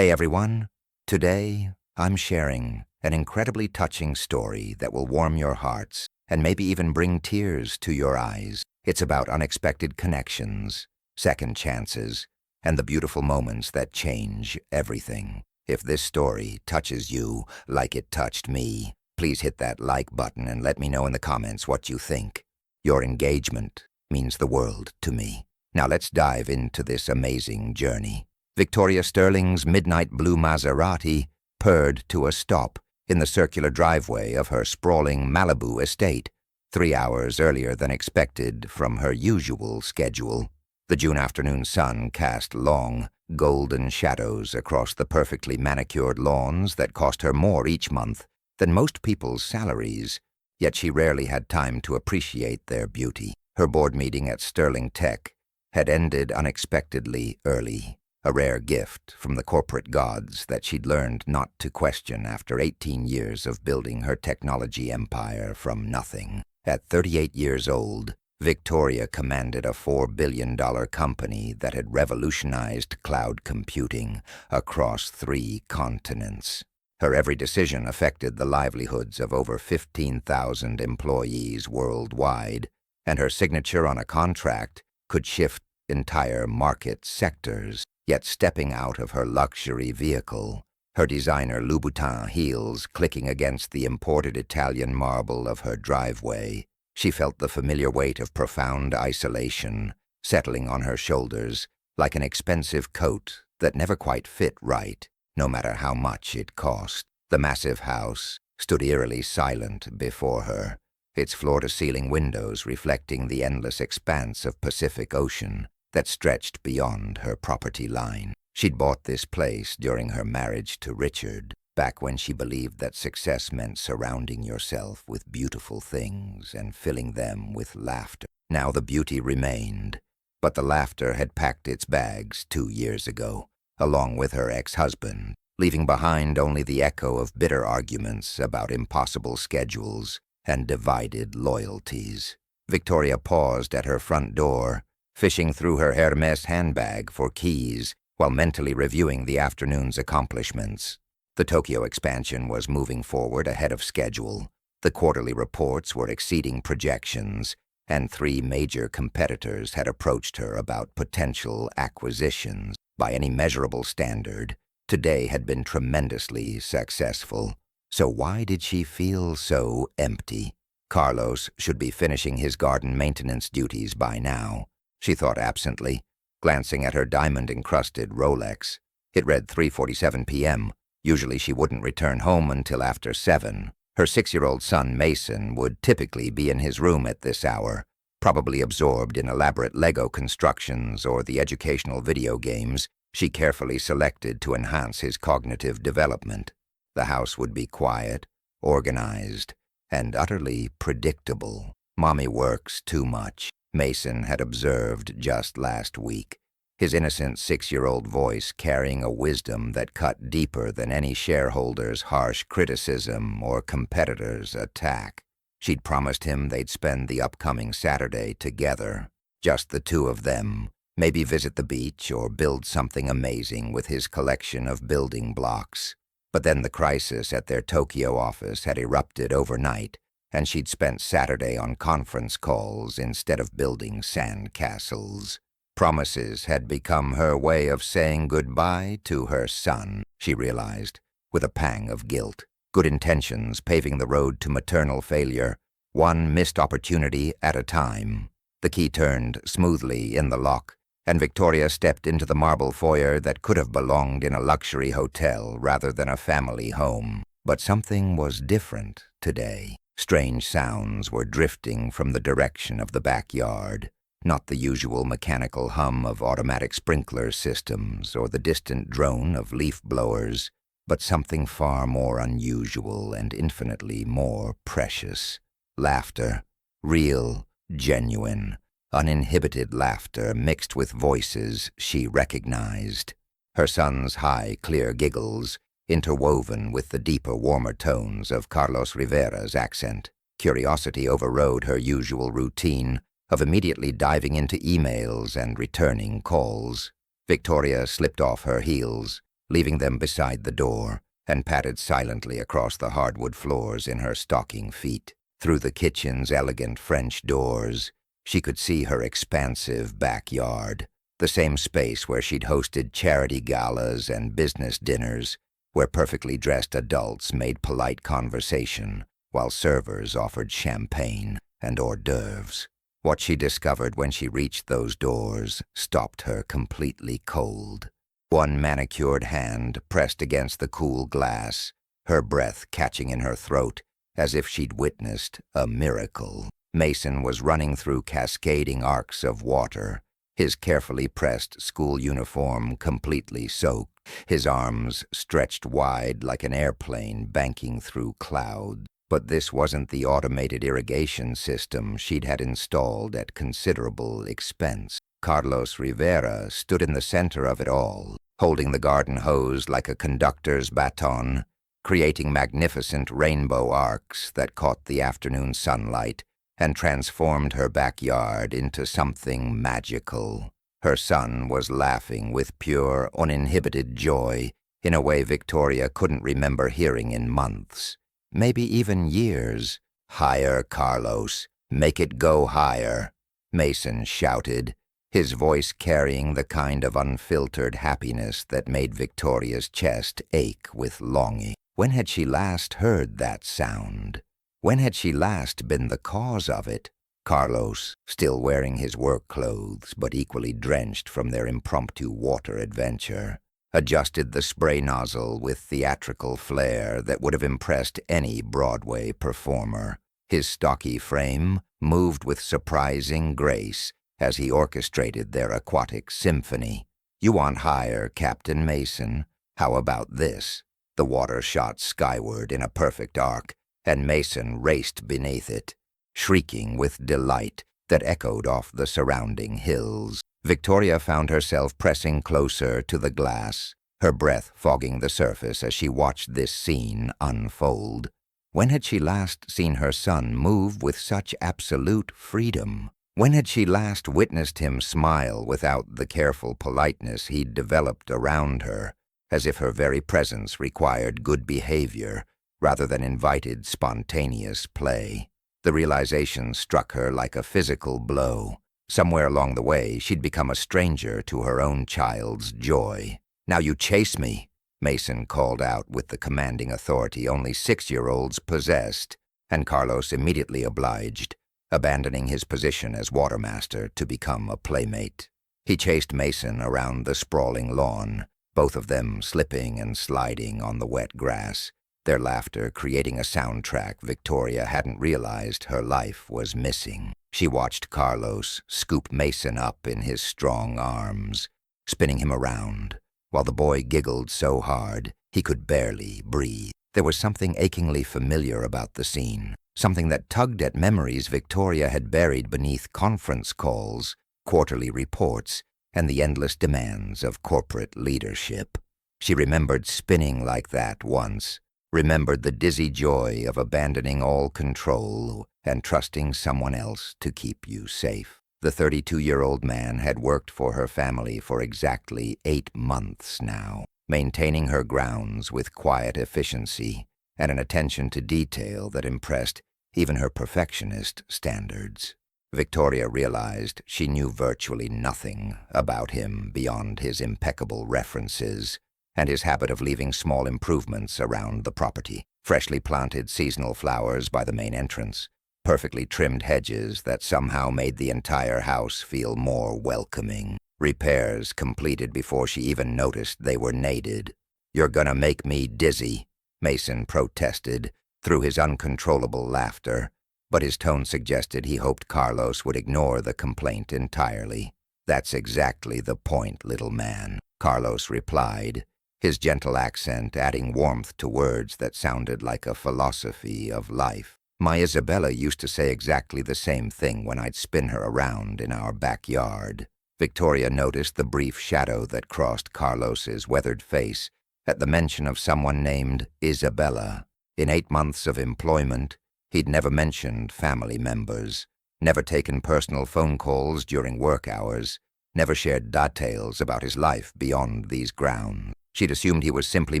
Hey everyone, today I'm sharing an incredibly touching story that will warm your hearts and maybe even bring tears to your eyes. It's about unexpected connections, second chances, and the beautiful moments that change everything. If this story touches you like it touched me, please hit that like button and let me know in the comments what you think. Your engagement means the world to me. Now let's dive into this amazing journey. Victoria Sterling's midnight blue Maserati purred to a stop in the circular driveway of her sprawling Malibu estate, 3 hours earlier than expected from her usual schedule. The June afternoon sun cast long, golden shadows across the perfectly manicured lawns that cost her more each month than most people's salaries, yet she rarely had time to appreciate their beauty. Her board meeting at Sterling Tech had ended unexpectedly early. A rare gift from the corporate gods that she'd learned not to question after 18 years of building her technology empire from nothing. At 38 years old, Victoria commanded a $4 billion company that had revolutionized cloud computing across 3 continents. Her every decision affected the livelihoods of over 15,000 employees worldwide, and her signature on a contract could shift entire market sectors. Yet stepping out of her luxury vehicle, her designer Louboutin heels clicking against the imported Italian marble of her driveway, she felt the familiar weight of profound isolation settling on her shoulders like an expensive coat that never quite fit right, no matter how much it cost. The massive house stood eerily silent before her, its floor-to-ceiling windows reflecting the endless expanse of Pacific Ocean that stretched beyond her property line. She'd bought this place during her marriage to Richard, back when she believed that success meant surrounding yourself with beautiful things and filling them with laughter. Now the beauty remained, but the laughter had packed its bags 2 years ago, along with her ex-husband, leaving behind only the echo of bitter arguments about impossible schedules and divided loyalties. Victoria paused at her front door, fishing through her Hermès handbag for keys while mentally reviewing the afternoon's accomplishments. The Tokyo expansion was moving forward ahead of schedule. The quarterly reports were exceeding projections, and 3 major competitors had approached her about potential acquisitions. By any measurable standard, today had been tremendously successful. So why did she feel so empty? Carlos should be finishing his garden maintenance duties by now, she thought absently, glancing at her diamond-encrusted Rolex. It read 3:47 p.m. Usually she wouldn't return home until after 7. Her 6-year-old son Mason would typically be in his room at this hour, probably absorbed in elaborate Lego constructions or the educational video games she carefully selected to enhance his cognitive development. The house would be quiet, organized, and utterly predictable. Mommy works too much, Mason had observed just last week, his innocent 6-year-old voice carrying a wisdom that cut deeper than any shareholder's harsh criticism or competitor's attack. She'd promised him they'd spend the upcoming Saturday together, just the 2 of them, maybe visit the beach or build something amazing with his collection of building blocks. But then the crisis at their Tokyo office had erupted overnight, and she'd spent Saturday on conference calls instead of building sand castles. Promises had become her way of saying goodbye to her son, she realized, with a pang of guilt. Good intentions paving the road to maternal failure, one missed opportunity at a time. The key turned smoothly in the lock, and Victoria stepped into the marble foyer that could have belonged in a luxury hotel rather than a family home. But something was different today. Strange sounds were drifting from the direction of the backyard, not the usual mechanical hum of automatic sprinkler systems or the distant drone of leaf blowers, but something far more unusual and infinitely more precious. Laughter, real, genuine, uninhibited laughter mixed with voices she recognized. Her son's high, clear giggles, interwoven with the deeper, warmer tones of Carlos Rivera's accent. Curiosity overrode her usual routine of immediately diving into emails and returning calls. Victoria slipped off her heels, leaving them beside the door, and patted silently across the hardwood floors in her stocking feet. Through the kitchen's elegant French doors, she could see her expansive backyard, the same space where she'd hosted charity galas and business dinners, where perfectly dressed adults made polite conversation while servers offered champagne and hors d'oeuvres. What she discovered when she reached those doors stopped her completely cold. One manicured hand pressed against the cool glass, her breath catching in her throat as if she'd witnessed a miracle. Mason was running through cascading arcs of water, his carefully pressed school uniform completely soaked, his arms stretched wide like an airplane banking through clouds. But this wasn't the automated irrigation system she'd had installed at considerable expense. Carlos Rivera stood in the center of it all, holding the garden hose like a conductor's baton, creating magnificent rainbow arcs that caught the afternoon sunlight and transformed her backyard into something magical. Her son was laughing with pure, uninhibited joy in a way Victoria couldn't remember hearing in months, maybe even years. "Higher, Carlos. Make it go higher," Mason shouted, his voice carrying the kind of unfiltered happiness that made Victoria's chest ache with longing. When had she last heard that sound? When had she last been the cause of it? Carlos, still wearing his work clothes but equally drenched from their impromptu water adventure, adjusted the spray nozzle with theatrical flair that would have impressed any Broadway performer. His stocky frame moved with surprising grace as he orchestrated their aquatic symphony. "You want higher, Captain Mason? How about this?" The water shot skyward in a perfect arc, and Mason raced beneath it, shrieking with delight that echoed off the surrounding hills. Victoria found herself pressing closer to the glass, her breath fogging the surface as she watched this scene unfold. When had she last seen her son move with such absolute freedom? When had she last witnessed him smile without the careful politeness he'd developed around her, as if her very presence required good behavior rather than invited spontaneous play? The realization struck her like a physical blow. Somewhere along the way, she'd become a stranger to her own child's joy. "Now you chase me," Mason called out with the commanding authority only 6-year-olds possessed, and Carlos immediately obliged, abandoning his position as watermaster to become a playmate. He chased Mason around the sprawling lawn, both of them slipping and sliding on the wet grass, their laughter creating a soundtrack Victoria hadn't realized her life was missing. She watched Carlos scoop Mason up in his strong arms, spinning him around, while the boy giggled so hard he could barely breathe. There was something achingly familiar about the scene, something that tugged at memories Victoria had buried beneath conference calls, quarterly reports, and the endless demands of corporate leadership. She remembered spinning like that once, remembered the dizzy joy of abandoning all control and trusting someone else to keep you safe. The 32-year-old man had worked for her family for exactly 8 months now, maintaining her grounds with quiet efficiency and an attention to detail that impressed even her perfectionist standards. Victoria realized she knew virtually nothing about him beyond his impeccable references and his habit of leaving small improvements around the property. Freshly planted seasonal flowers by the main entrance, perfectly trimmed hedges that somehow made the entire house feel more welcoming. Repairs completed before she even noticed they were needed. "You're gonna make me dizzy," Mason protested through his uncontrollable laughter, but his tone suggested he hoped Carlos would ignore the complaint entirely. "That's exactly the point, little man," Carlos replied, his gentle accent adding warmth to words that sounded like a philosophy of life. "My Isabella used to say exactly the same thing when I'd spin her around in our backyard." Victoria noticed the brief shadow that crossed Carlos's weathered face at the mention of someone named Isabella. In 8 months of employment, he'd never mentioned family members, never taken personal phone calls during work hours, never shared details about his life beyond these grounds. She'd assumed he was simply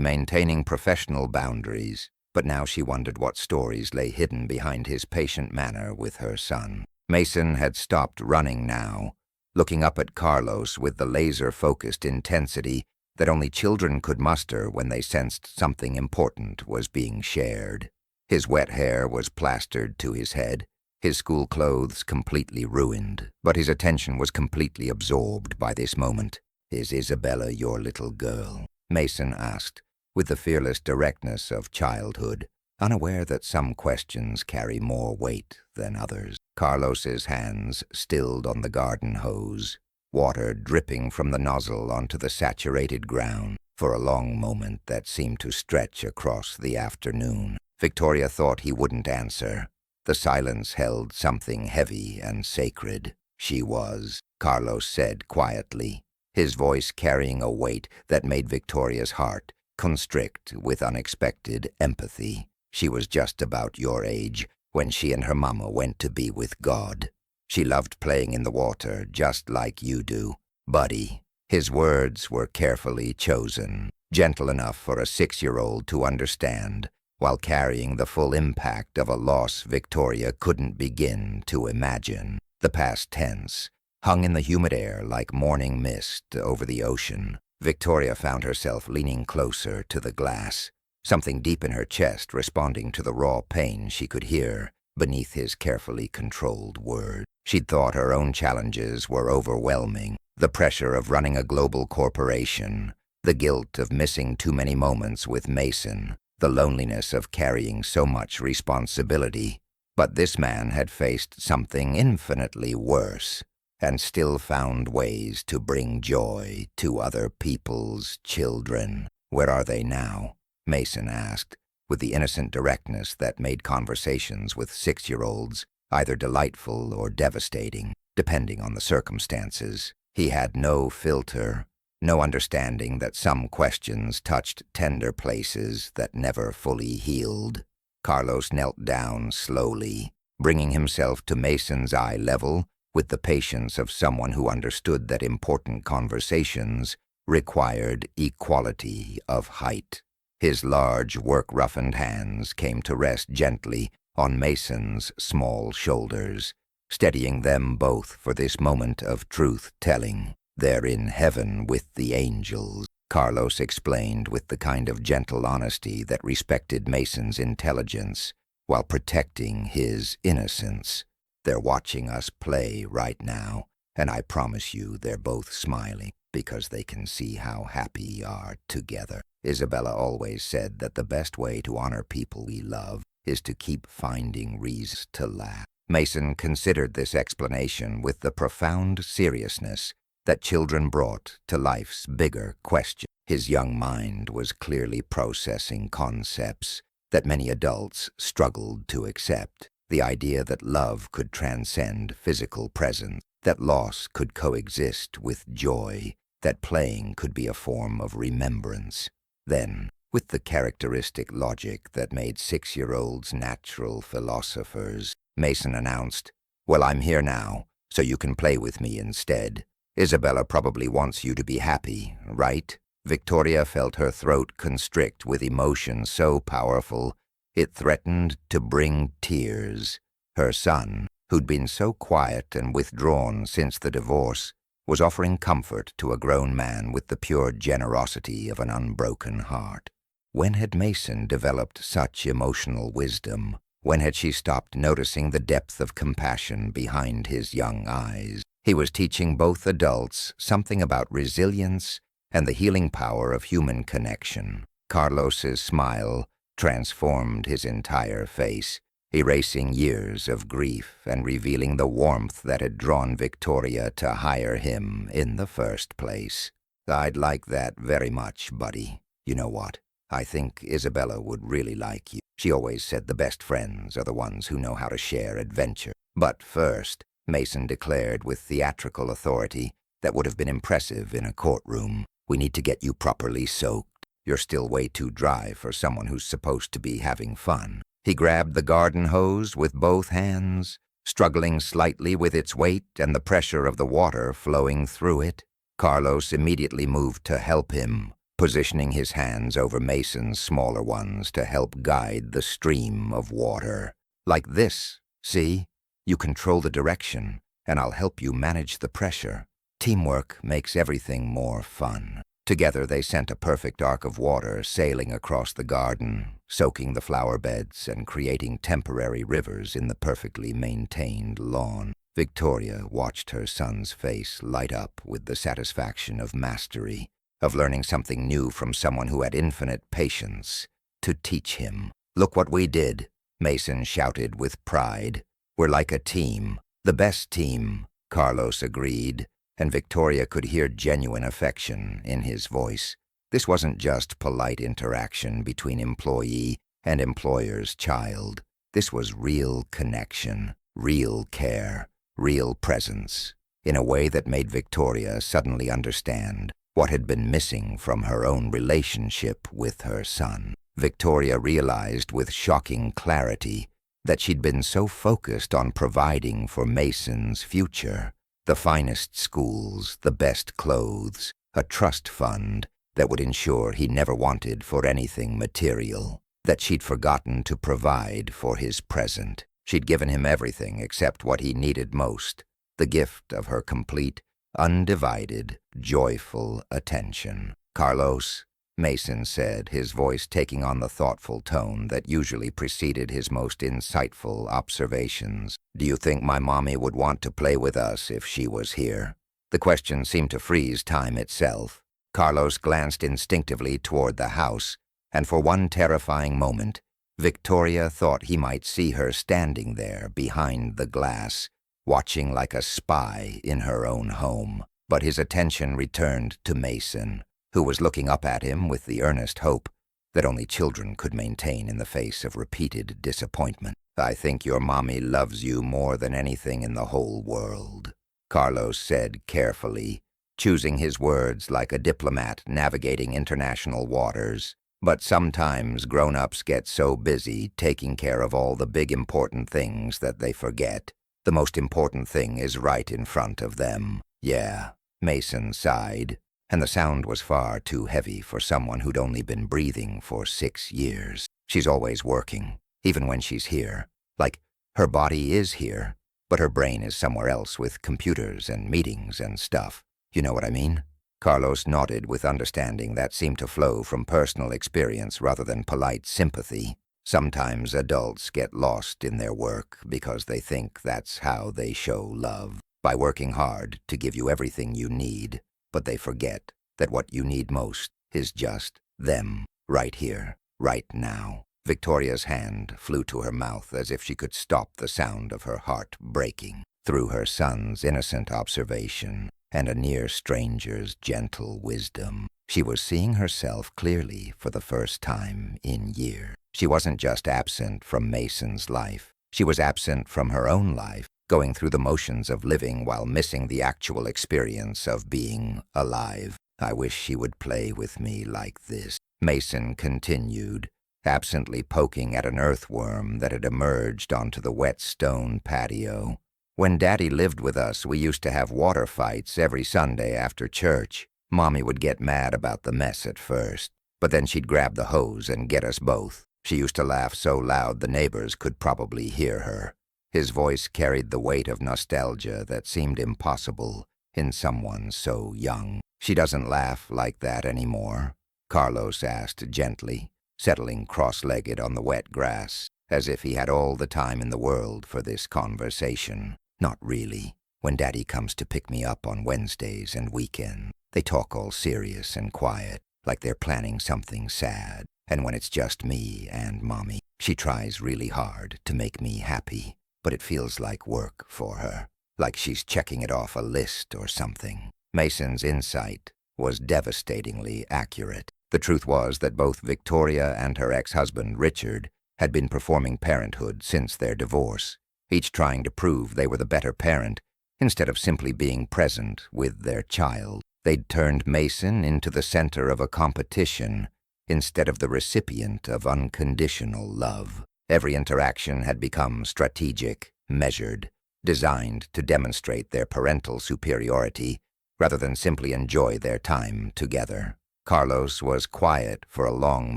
maintaining professional boundaries, but now she wondered what stories lay hidden behind his patient manner with her son. Mason had stopped running now, looking up at Carlos with the laser-focused intensity that only children could muster when they sensed something important was being shared. His wet hair was plastered to his head, his school clothes completely ruined, but his attention was completely absorbed by this moment. "Is Isabella your little girl?" Mason asked, with the fearless directness of childhood, unaware that some questions carry more weight than others. Carlos's hands stilled on the garden hose, water dripping from the nozzle onto the saturated ground. For a long moment that seemed to stretch across the afternoon, Victoria thought he wouldn't answer. The silence held something heavy and sacred. "She was," Carlos said quietly, his voice carrying a weight that made Victoria's heart constrict with unexpected empathy. "She was just about your age when she and her mama went to be with God. She loved playing in the water just like you do, buddy." His words were carefully chosen, gentle enough for a 6-year-old to understand, while carrying the full impact of a loss Victoria couldn't begin to imagine. The past tense hung in the humid air like morning mist over the ocean. Victoria found herself leaning closer to the glass, something deep in her chest responding to the raw pain she could hear beneath his carefully controlled words. She'd thought her own challenges were overwhelming. The pressure of running a global corporation, the guilt of missing too many moments with Mason, the loneliness of carrying so much responsibility. But this man had faced something infinitely worse, and still found ways to bring joy to other people's children. "Where are they now?" Mason asked, with the innocent directness that made conversations with 6-year-olds either delightful or devastating, depending on the circumstances. He had no filter, no understanding that some questions touched tender places that never fully healed. Carlos knelt down slowly, bringing himself to Mason's eye level with the patience of someone who understood that important conversations required equality of height. His large, work-roughened hands came to rest gently on Mason's small shoulders, steadying them both for this moment of truth-telling. "They're in heaven with the angels," Carlos explained with the kind of gentle honesty that respected Mason's intelligence while protecting his innocence. "They're watching us play right now, and I promise you they're both smiling because they can see how happy we are together. Isabella always said that the best way to honor people we love is to keep finding reasons to laugh." Mason considered this explanation with the profound seriousness that children brought to life's bigger questions. His young mind was clearly processing concepts that many adults struggled to accept. The idea that love could transcend physical presence, that loss could coexist with joy, that playing could be a form of remembrance. Then, with the characteristic logic that made 6-year-olds natural philosophers, Mason announced, "Well, I'm here now, so you can play with me instead. Isabella probably wants you to be happy, right?" Victoria felt her throat constrict with emotion so powerful it threatened to bring tears. Her son, who'd been so quiet and withdrawn since the divorce, was offering comfort to a grown man with the pure generosity of an unbroken heart. When had Mason developed such emotional wisdom? When had she stopped noticing the depth of compassion behind his young eyes? He was teaching both adults something about resilience and the healing power of human connection. Carlos's smile transformed his entire face, erasing years of grief and revealing the warmth that had drawn Victoria to hire him in the first place. "I'd like that very much, buddy. You know what? I think Isabella would really like you. She always said the best friends are the ones who know how to share adventure." "But first," Mason declared with theatrical authority that would have been impressive in a courtroom, "we need to get you properly soaked. You're still way too dry for someone who's supposed to be having fun." He grabbed the garden hose with both hands, struggling slightly with its weight and the pressure of the water flowing through it. Carlos immediately moved to help him, positioning his hands over Mason's smaller ones to help guide the stream of water. Like this, see? You control the direction, and I'll help you manage the pressure. Teamwork makes everything more fun. Together they sent a perfect arc of water sailing across the garden, soaking the flower beds and creating temporary rivers in the perfectly maintained lawn. Victoria watched her son's face light up with the satisfaction of mastery, of learning something new from someone who had infinite patience to teach him. "Look what we did," Mason shouted with pride. "We're like a team. The best team," Carlos agreed, and Victoria could hear genuine affection in his voice. This wasn't just polite interaction between employee and employer's child. This was real connection, real care, real presence, in a way that made Victoria suddenly understand what had been missing from her own relationship with her son. Victoria realized with shocking clarity that she'd been so focused on providing for Mason's future, the finest schools, the best clothes, a trust fund that would ensure he never wanted for anything material, that she'd forgotten to provide for his present. She'd given him everything except what he needed most, the gift of her complete, undivided, joyful attention. "Carlos," Mason said, his voice taking on the thoughtful tone that usually preceded his most insightful observations, "do you think my mommy would want to play with us if she was here?" The question seemed to freeze time itself. Carlos glanced instinctively toward the house, and for one terrifying moment, Victoria thought he might see her standing there behind the glass, watching like a spy in her own home. But his attention returned to Mason, who was looking up at him with the earnest hope that only children could maintain in the face of repeated disappointment. "I think your mommy loves you more than anything in the whole world," Carlos said carefully, choosing his words like a diplomat navigating international waters. "But sometimes grown-ups get so busy taking care of all the big important things that they forget the most important thing is right in front of them." "Yeah," Mason sighed, and the sound was far too heavy for someone who'd only been breathing for 6 years. "She's always working, even when she's here. Like, her body is here, but her brain is somewhere else with computers and meetings and stuff. You know what I mean?" Carlos nodded with understanding that seemed to flow from personal experience rather than polite sympathy. Sometimes adults get lost in their work because they think that's how they show love, by working hard to give you everything you need, but they forget that what you need most is just them, right here, right now. Victoria's hand flew to her mouth as if she could stop the sound of her heart breaking. Through her son's innocent observation and a near stranger's gentle wisdom, she was seeing herself clearly for the first time in years. She wasn't just absent from Mason's life. She was absent from her own life, going through the motions of living while missing the actual experience of being alive. "I wish she would play with me like this," Mason continued, absently poking at an earthworm that had emerged onto the wet stone patio. "When Daddy lived with us, we used to have water fights every Sunday after church. Mommy would get mad about the mess at first, but then she'd grab the hose and get us both. She used to laugh so loud the neighbors could probably hear her." His voice carried the weight of nostalgia that seemed impossible in someone so young. "She doesn't laugh like that anymore?" Carlos asked gently, settling cross-legged on the wet grass, as if he had all the time in the world for this conversation. "Not really. When Daddy comes to pick me up on Wednesdays and weekends, they talk all serious and quiet, like they're planning something sad. And when it's just me and Mommy, she tries really hard to make me happy, but it feels like work for her, like she's checking it off a list or something." Mason's insight was devastatingly accurate. The truth was that both Victoria and her ex-husband, Richard, had been performing parenthood since their divorce, each trying to prove they were the better parent instead of simply being present with their child. They'd turned Mason into the center of a competition instead of the recipient of unconditional love. Every interaction had become strategic, measured, designed to demonstrate their parental superiority rather than simply enjoy their time together. Carlos was quiet for a long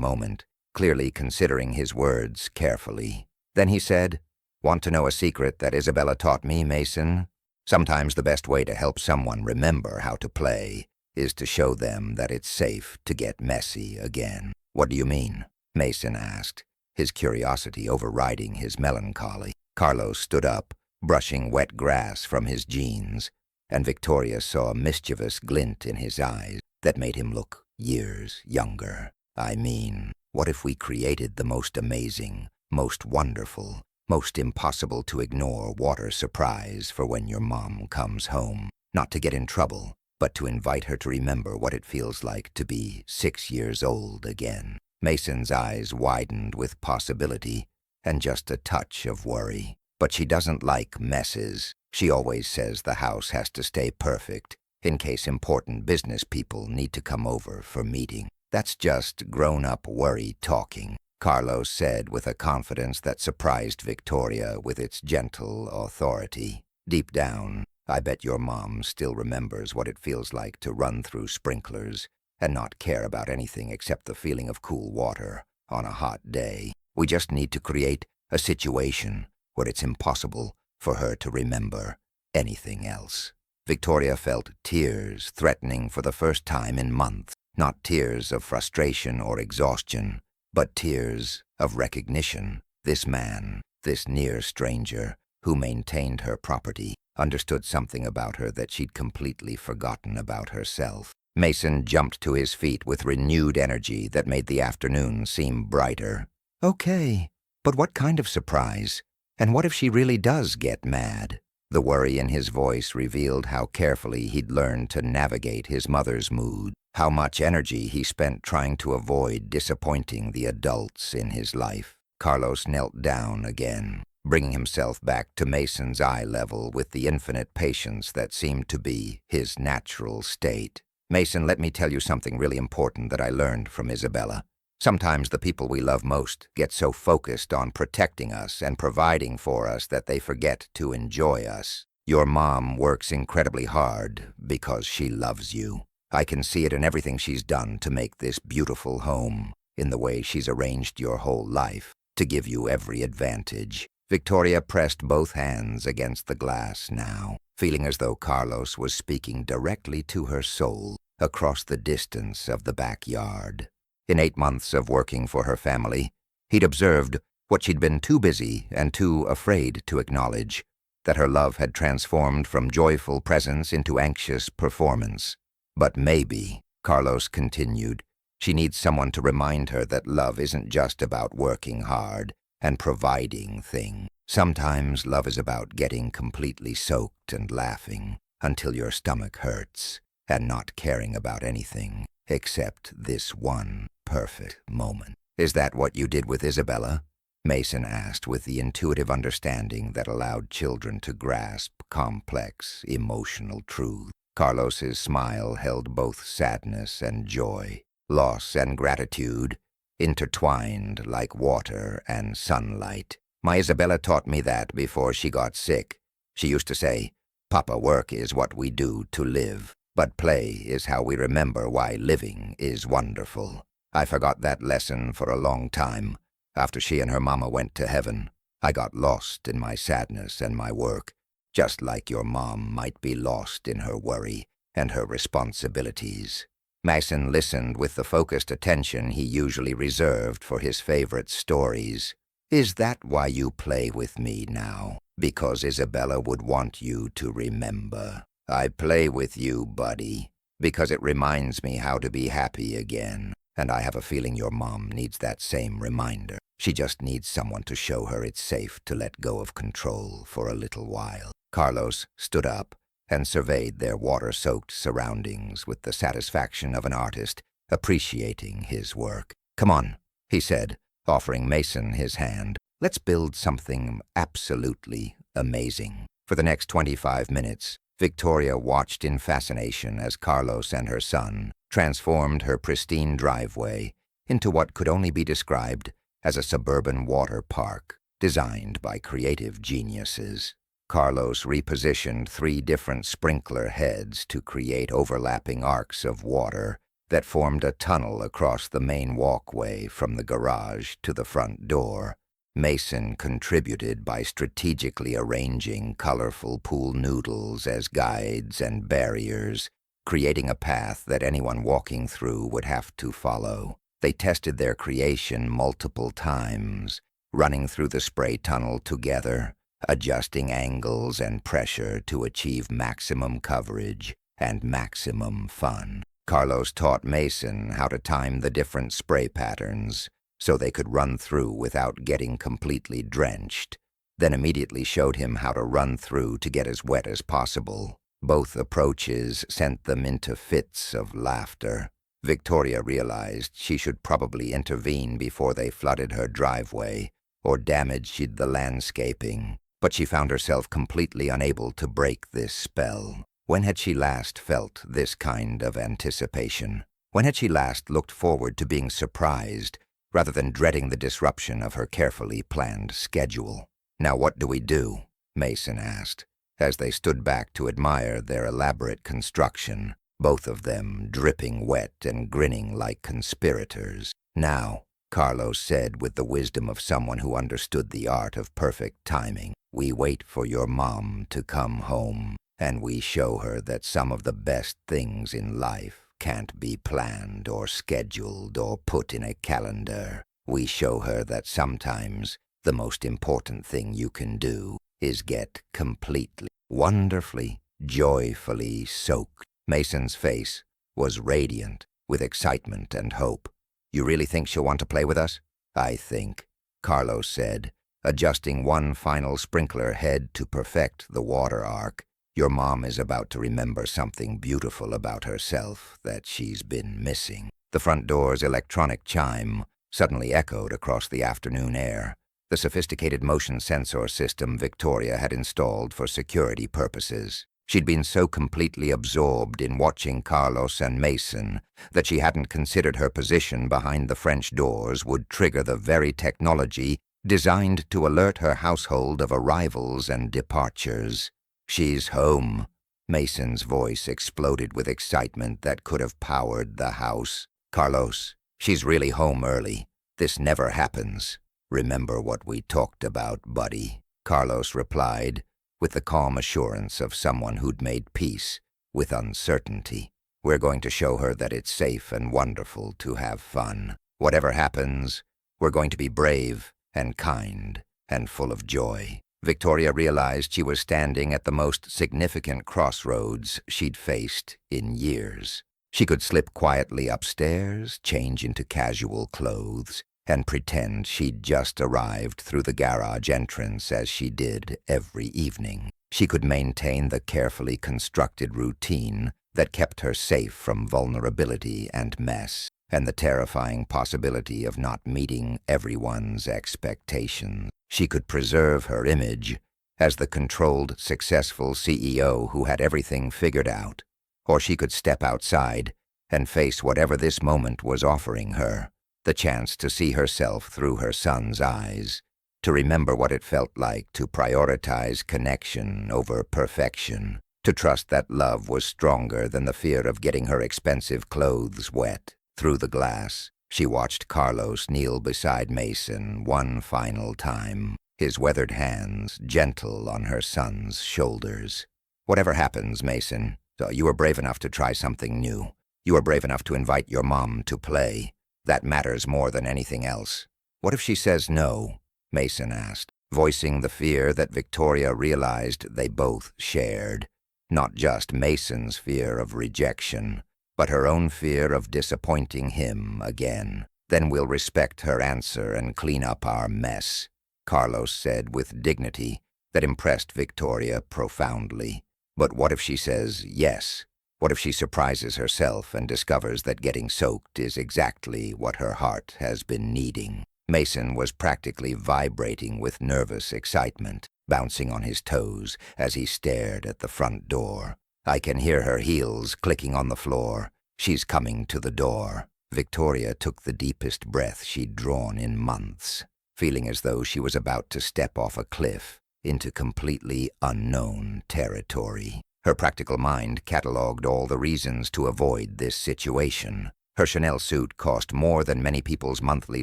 moment, clearly considering his words carefully. Then he said, "Want to know a secret that Isabella taught me, Mason? Sometimes the best way to help someone remember how to play is to show them that it's safe to get messy again." "What do you mean?" Mason asked, his curiosity overriding his melancholy. Carlos stood up, brushing wet grass from his jeans, and Victoria saw a mischievous glint in his eyes that made him look years younger. "I mean, what if we created the most amazing, most wonderful, most impossible to ignore water surprise for when your mom comes home? Not to get in trouble, but to invite her to remember what it feels like to be 6 years old again." Mason's eyes widened with possibility and just a touch of worry. "But she doesn't like messes. She always says the house has to stay perfect in case important business people need to come over for meeting." "That's just grown-up worry talking," Carlos said with a confidence that surprised Victoria with its gentle authority. "Deep down, I bet your mom still remembers what it feels like to run through sprinklers and not care about anything except the feeling of cool water on a hot day. We just need to create a situation where it's impossible for her to remember anything else." Victoria felt tears threatening for the first time in months. Not tears of frustration or exhaustion, but tears of recognition. This man, this near stranger, who maintained her property, understood something about her that she'd completely forgotten about herself. Mason jumped to his feet with renewed energy that made the afternoon seem brighter. "Okay, but what kind of surprise? And what if she really does get mad?" The worry in his voice revealed how carefully he'd learned to navigate his mother's mood, how much energy he spent trying to avoid disappointing the adults in his life. Carlos knelt down again, bringing himself back to Mason's eye level with the infinite patience that seemed to be his natural state. "Mason, let me tell you something really important that I learned from Isabella. Sometimes the people we love most get so focused on protecting us and providing for us that they forget to enjoy us. Your mom works incredibly hard because she loves you. I can see it in everything she's done to make this beautiful home, in the way she's arranged your whole life, to give you every advantage." Victoria pressed both hands against the glass now, feeling as though Carlos was speaking directly to her soul across the distance of the backyard. In 8 months of working for her family, he'd observed what she'd been too busy and too afraid to acknowledge, that her love had transformed from joyful presence into anxious performance. "But maybe," Carlos continued, "she needs someone to remind her that love isn't just about working hard and providing things. Sometimes love is about getting completely soaked and laughing until your stomach hurts and not caring about anything except this one perfect moment." "Is that what you did with Isabella?" Mason asked with the intuitive understanding that allowed children to grasp complex emotional truth. Carlos's smile held both sadness and joy, loss and gratitude, intertwined like water and sunlight. "My Isabella taught me that before she got sick. She used to say, 'Papa, work is what we do to live, but play is how we remember why living is wonderful.' I forgot that lesson for a long time. After she and her mama went to heaven, I got lost in my sadness and my work, just like your mom might be lost in her worry and her responsibilities." Mason listened with the focused attention he usually reserved for his favorite stories. "Is that why you play with me now? Because Isabella would want you to remember. I play with you, buddy, because it reminds me how to be happy again. And I have a feeling your mom needs that same reminder. She just needs someone to show her it's safe to let go of control for a little while." Carlos stood up and surveyed their water-soaked surroundings with the satisfaction of an artist appreciating his work. "Come on," he said, offering Mason his hand. "Let's build something absolutely amazing." For the next 25 minutes, Victoria watched in fascination as Carlos and her son transformed her pristine driveway into what could only be described as a suburban water park designed by creative geniuses. Carlos repositioned 3 different sprinkler heads to create overlapping arcs of water that formed a tunnel across the main walkway from the garage to the front door. Mason contributed by strategically arranging colorful pool noodles as guides and barriers, creating a path that anyone walking through would have to follow. They tested their creation multiple times, running through the spray tunnel together, adjusting angles and pressure to achieve maximum coverage and maximum fun. Carlos taught Mason how to time the different spray patterns so they could run through without getting completely drenched, then immediately showed him how to run through to get as wet as possible. Both approaches sent them into fits of laughter. Victoria realized she should probably intervene before they flooded her driveway or damaged the landscaping, but she found herself completely unable to break this spell. When had she last felt this kind of anticipation? When had she last looked forward to being surprised rather than dreading the disruption of her carefully planned schedule? "Now what do we do?" Mason asked, as they stood back to admire their elaborate construction, both of them dripping wet and grinning like conspirators. "Now," Carlos said with the wisdom of someone who understood the art of perfect timing, "we wait for your mom to come home, and we show her that some of the best things in life can't be planned or scheduled or put in a calendar. We show her that sometimes the most important thing you can do is get completely, wonderfully, joyfully soaked." Mason's face was radiant with excitement and hope. "You really think she'll want to play with us?" "I think," Carlos said, adjusting one final sprinkler head to perfect the water arc, "your mom is about to remember something beautiful about herself that she's been missing." The front door's electronic chime suddenly echoed across the afternoon air. The sophisticated motion sensor system Victoria had installed for security purposes. She'd been so completely absorbed in watching Carlos and Mason that she hadn't considered her position behind the French doors would trigger the very technology designed to alert her household of arrivals and departures. "She's home." Mason's voice exploded with excitement that could have powered the house. "Carlos, she's really home early. This never happens. Remember what we talked about, buddy," Carlos replied, with the calm assurance of someone who'd made peace with uncertainty. "We're going to show her that it's safe and wonderful to have fun. Whatever happens, we're going to be brave and kind and full of joy." Victoria realized she was standing at the most significant crossroads she'd faced in years. She could slip quietly upstairs, change into casual clothes, and pretend she'd just arrived through the garage entrance as she did every evening. She could maintain the carefully constructed routine that kept her safe from vulnerability and mess, and the terrifying possibility of not meeting everyone's expectations. She could preserve her image as the controlled, successful CEO who had everything figured out, or she could step outside and face whatever this moment was offering her, the chance to see herself through her son's eyes, to remember what it felt like to prioritize connection over perfection, to trust that love was stronger than the fear of getting her expensive clothes wet. Through the glass, she watched Carlos kneel beside Mason one final time, his weathered hands gentle on her son's shoulders. "Whatever happens, Mason, you were brave enough to try something new. You were brave enough to invite your mom to play. That matters more than anything else." "What if she says no?" Mason asked, voicing the fear that Victoria realized they both shared. Not just Mason's fear of rejection, but her own fear of disappointing him again. "Then we'll respect her answer and clean up our mess," Carlos said with dignity that impressed Victoria profoundly. "But what if she says yes? What if she surprises herself and discovers that getting soaked is exactly what her heart has been needing?" Mason was practically vibrating with nervous excitement, bouncing on his toes as he stared at the front door. "I can hear her heels clicking on the floor. She's coming to the door." Victoria took the deepest breath she'd drawn in months, feeling as though she was about to step off a cliff into completely unknown territory. Her practical mind catalogued all the reasons to avoid this situation. Her Chanel suit cost more than many people's monthly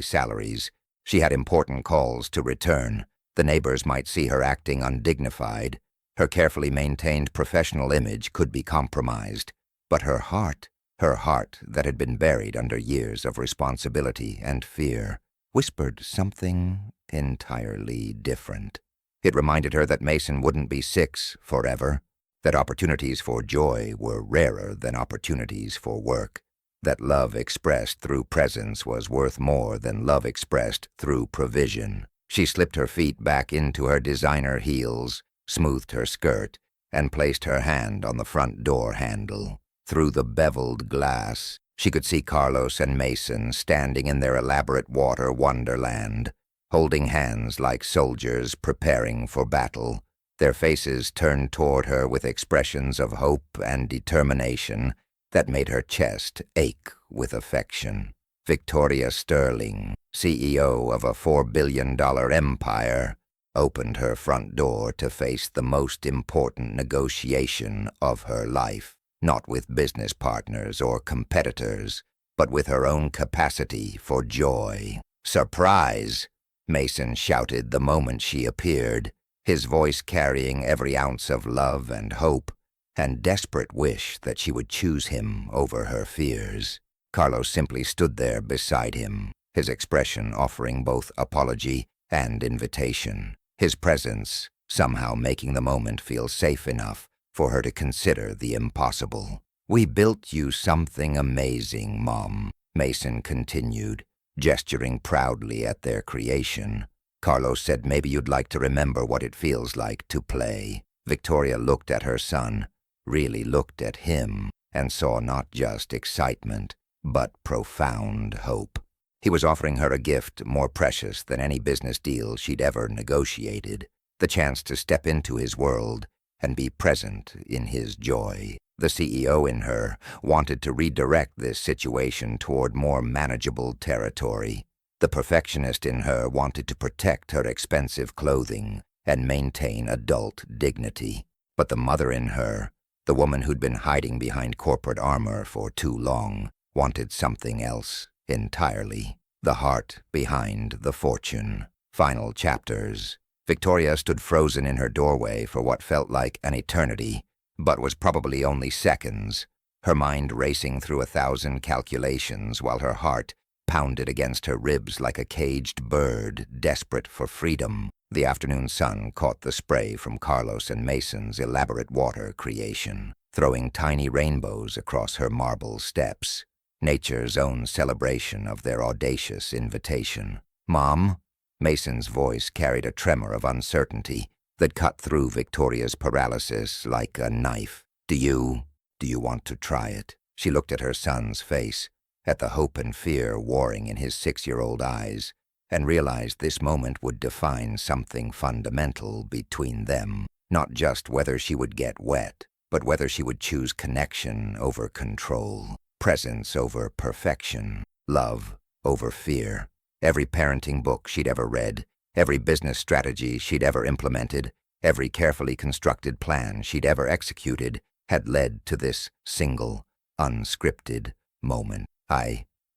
salaries. She had important calls to return. The neighbors might see her acting undignified. Her carefully maintained professional image could be compromised. But her heart that had been buried under years of responsibility and fear, whispered something entirely different. It reminded her that Mason wouldn't be 6 forever, that opportunities for joy were rarer than opportunities for work, that love expressed through presence was worth more than love expressed through provision. She slipped her feet back into her designer heels, smoothed her skirt, and placed her hand on the front door handle. Through the beveled glass, she could see Carlos and Mason standing in their elaborate water wonderland, holding hands like soldiers preparing for battle, their faces turned toward her with expressions of hope and determination that made her chest ache with affection. Victoria Sterling, CEO of a $4 billion empire, opened her front door to face the most important negotiation of her life, not with business partners or competitors, but with her own capacity for joy. "Surprise!" Mason shouted the moment she appeared, his voice carrying every ounce of love and hope, and desperate wish that she would choose him over her fears. Carlos simply stood there beside him, his expression offering both apology and invitation, his presence somehow making the moment feel safe enough for her to consider the impossible. "We built you something amazing, Mom," Mason continued, gesturing proudly at their creation. "Carlos said maybe you'd like to remember what it feels like to play." Victoria looked at her son, really looked at him, and saw not just excitement, but profound hope. He was offering her a gift more precious than any business deal she'd ever negotiated, the chance to step into his world and be present in his joy. The CEO in her wanted to redirect this situation toward more manageable territory. The perfectionist in her wanted to protect her expensive clothing and maintain adult dignity. But the mother in her, the woman who'd been hiding behind corporate armor for too long, wanted something else entirely. The heart behind the fortune. Final chapters. Victoria stood frozen in her doorway for what felt like an eternity, but was probably only seconds, her mind racing through 1,000 calculations while her heart pounded against her ribs like a caged bird desperate for freedom. The afternoon sun caught the spray from Carlos and Mason's elaborate water creation, throwing tiny rainbows across her marble steps, nature's own celebration of their audacious invitation. "Mom?" Mason's voice carried a tremor of uncertainty that cut through Victoria's paralysis like a knife. Do you want to try it?" She looked at her son's face, at the hope and fear warring in his 6-year-old eyes, and realized this moment would define something fundamental between them. Not just whether she would get wet, but whether she would choose connection over control, presence over perfection, love over fear. Every parenting book she'd ever read, every business strategy she'd ever implemented, every carefully constructed plan she'd ever executed had led to this single, unscripted moment.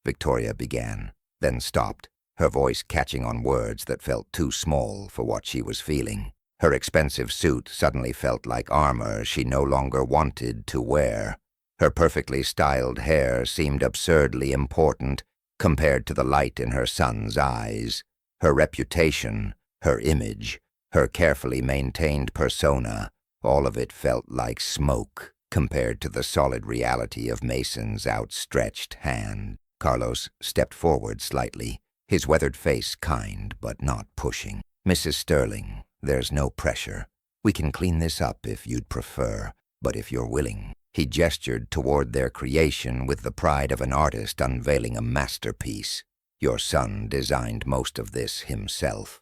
Victoria began, then stopped, her voice catching on words that felt too small for what she was feeling. Her expensive suit suddenly felt like armor she no longer wanted to wear. Her perfectly styled hair seemed absurdly important compared to the light in her son's eyes. Her reputation, her image, her carefully maintained persona, all of it felt like smoke compared to the solid reality of Mason's outstretched hand. Carlos stepped forward slightly, his weathered face kind but not pushing. "Mrs. Sterling, there's no pressure. We can clean this up if you'd prefer, but if you're willing." He gestured toward their creation with the pride of an artist unveiling a masterpiece. "Your son designed most of this himself."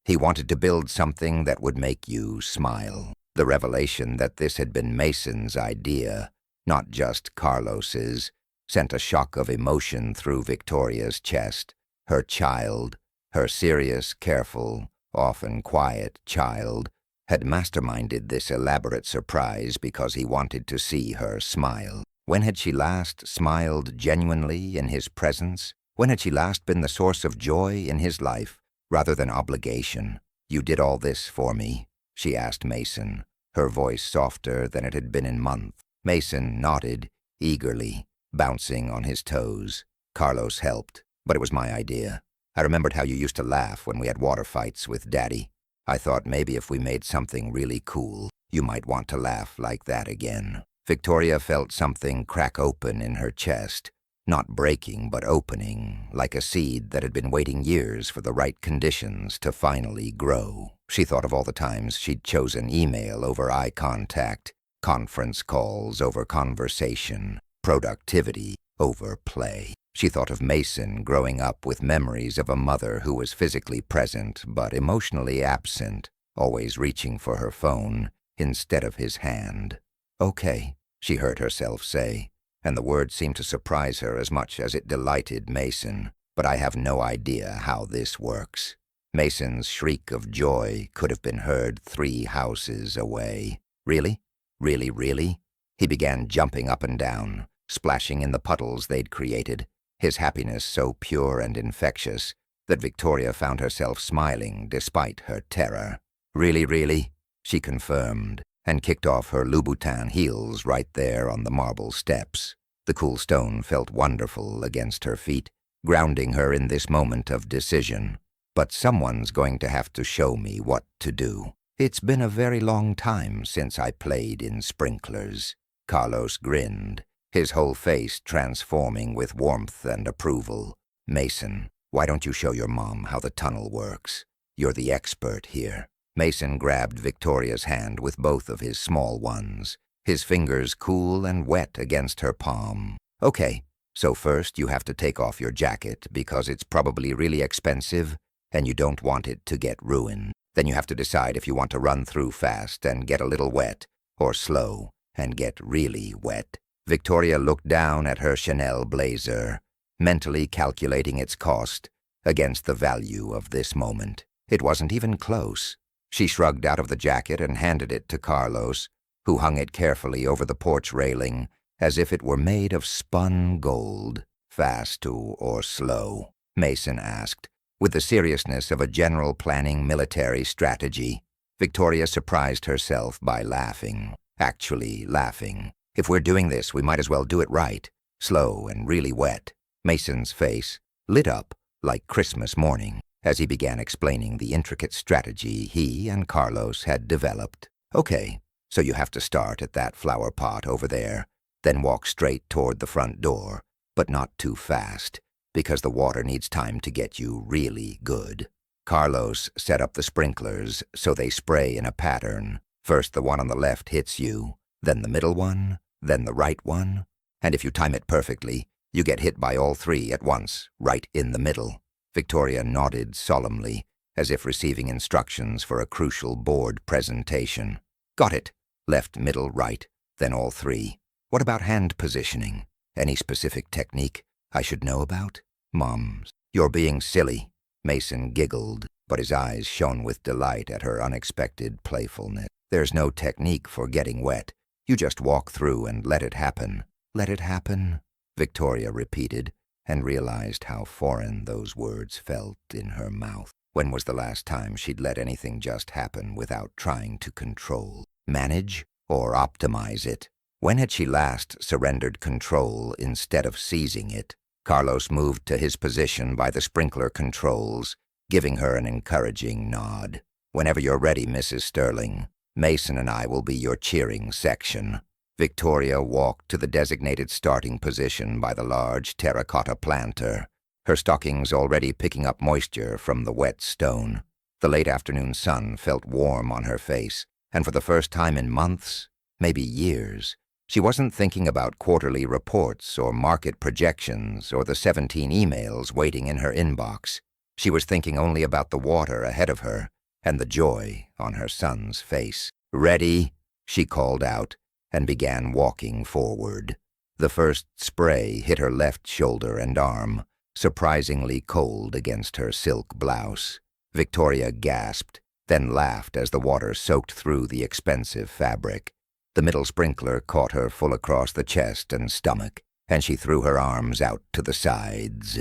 He wanted to build something that would make you smile. The revelation that this had been Mason's idea, not just Carlos's, sent a shock of emotion through Victoria's chest. Her child, her serious, careful, often quiet child, had masterminded this elaborate surprise because he wanted to see her smile. When had she last smiled genuinely in his presence? When had she last been the source of joy in his life, rather than obligation? "You did all this for me?" she asked Mason, her voice softer than it had been in months. Mason nodded, eagerly, bouncing on his toes. "Carlos helped, but it was my idea. I remembered how you used to laugh when we had water fights with Daddy. I thought maybe if we made something really cool, you might want to laugh like that again." Victoria felt something crack open in her chest, not breaking but opening, like a seed that had been waiting years for the right conditions to finally grow. She thought of all the times she'd chosen email over eye contact, conference calls over conversation, productivity over play. She thought of Mason growing up with memories of a mother who was physically present but emotionally absent, always reaching for her phone instead of his hand. "Okay," she heard herself say, and the word seemed to surprise her as much as it delighted Mason. "But I have no idea how this works." Mason's shriek of joy could have been heard 3 houses away. "Really? Really, really?" He began jumping up and down, splashing in the puddles they'd created, his happiness so pure and infectious that Victoria found herself smiling despite her terror. "Really, really?" she confirmed, and kicked off her Louboutin heels right there on the marble steps. The cool stone felt wonderful against her feet, grounding her in this moment of decision. "But someone's going to have to show me what to do. It's been a very long time since I played in sprinklers." Carlos grinned, his whole face transforming with warmth and approval. "Mason, why don't you show your mom how the tunnel works? You're the expert here." Mason grabbed Victoria's hand with both of his small ones, his fingers cool and wet against her palm. "Okay, so first you have to take off your jacket because it's probably really expensive and you don't want it to get ruined. Then you have to decide if you want to run through fast and get a little wet, or slow and get really wet." Victoria looked down at her Chanel blazer, mentally calculating its cost against the value of this moment. It wasn't even close. She shrugged out of the jacket and handed it to Carlos, who hung it carefully over the porch railing as if it were made of spun gold. "Fast or slow?" Mason asked, with the seriousness of a general planning military strategy. Victoria surprised herself by laughing. Actually laughing. "If we're doing this, we might as well do it right. Slow and really wet." Mason's face lit up like Christmas morning as he began explaining the intricate strategy he and Carlos had developed. "Okay, so you have to start at that flower pot over there, then walk straight toward the front door, but not too fast, because the water needs time to get you really good." Carlos set up the sprinklers so they spray in a pattern. First the one on the left hits you, then the middle one, then the right one, and if you time it perfectly, you get hit by all 3 at once, right in the middle. Victoria nodded solemnly, as if receiving instructions for a crucial board presentation. "Got it. Left, middle, right, then all 3. What about hand positioning? Any specific technique I should know about?" "Moms, you're being silly." Mason giggled, but his eyes shone with delight at her unexpected playfulness. "There's no technique for getting wet. You just walk through and let it happen." "Let it happen?" Victoria repeated, and realized how foreign those words felt in her mouth. When was the last time she'd let anything just happen without trying to control, manage, or optimize it? When had she last surrendered control instead of seizing it? Carlos moved to his position by the sprinkler controls, giving her an encouraging nod. "Whenever you're ready, Mrs. Sterling, Mason and I will be your cheering section." Victoria walked to the designated starting position by the large terracotta planter, her stockings already picking up moisture from the wet stone. The late afternoon sun felt warm on her face, and for the first time in months, maybe years, she wasn't thinking about quarterly reports or market projections or the 17 emails waiting in her inbox. She was thinking only about the water ahead of her and the joy on her son's face. "Ready?" she called out, and began walking forward. The first spray hit her left shoulder and arm, surprisingly cold against her silk blouse. Victoria gasped, then laughed as the water soaked through the expensive fabric. The middle sprinkler caught her full across the chest and stomach, and she threw her arms out to the sides,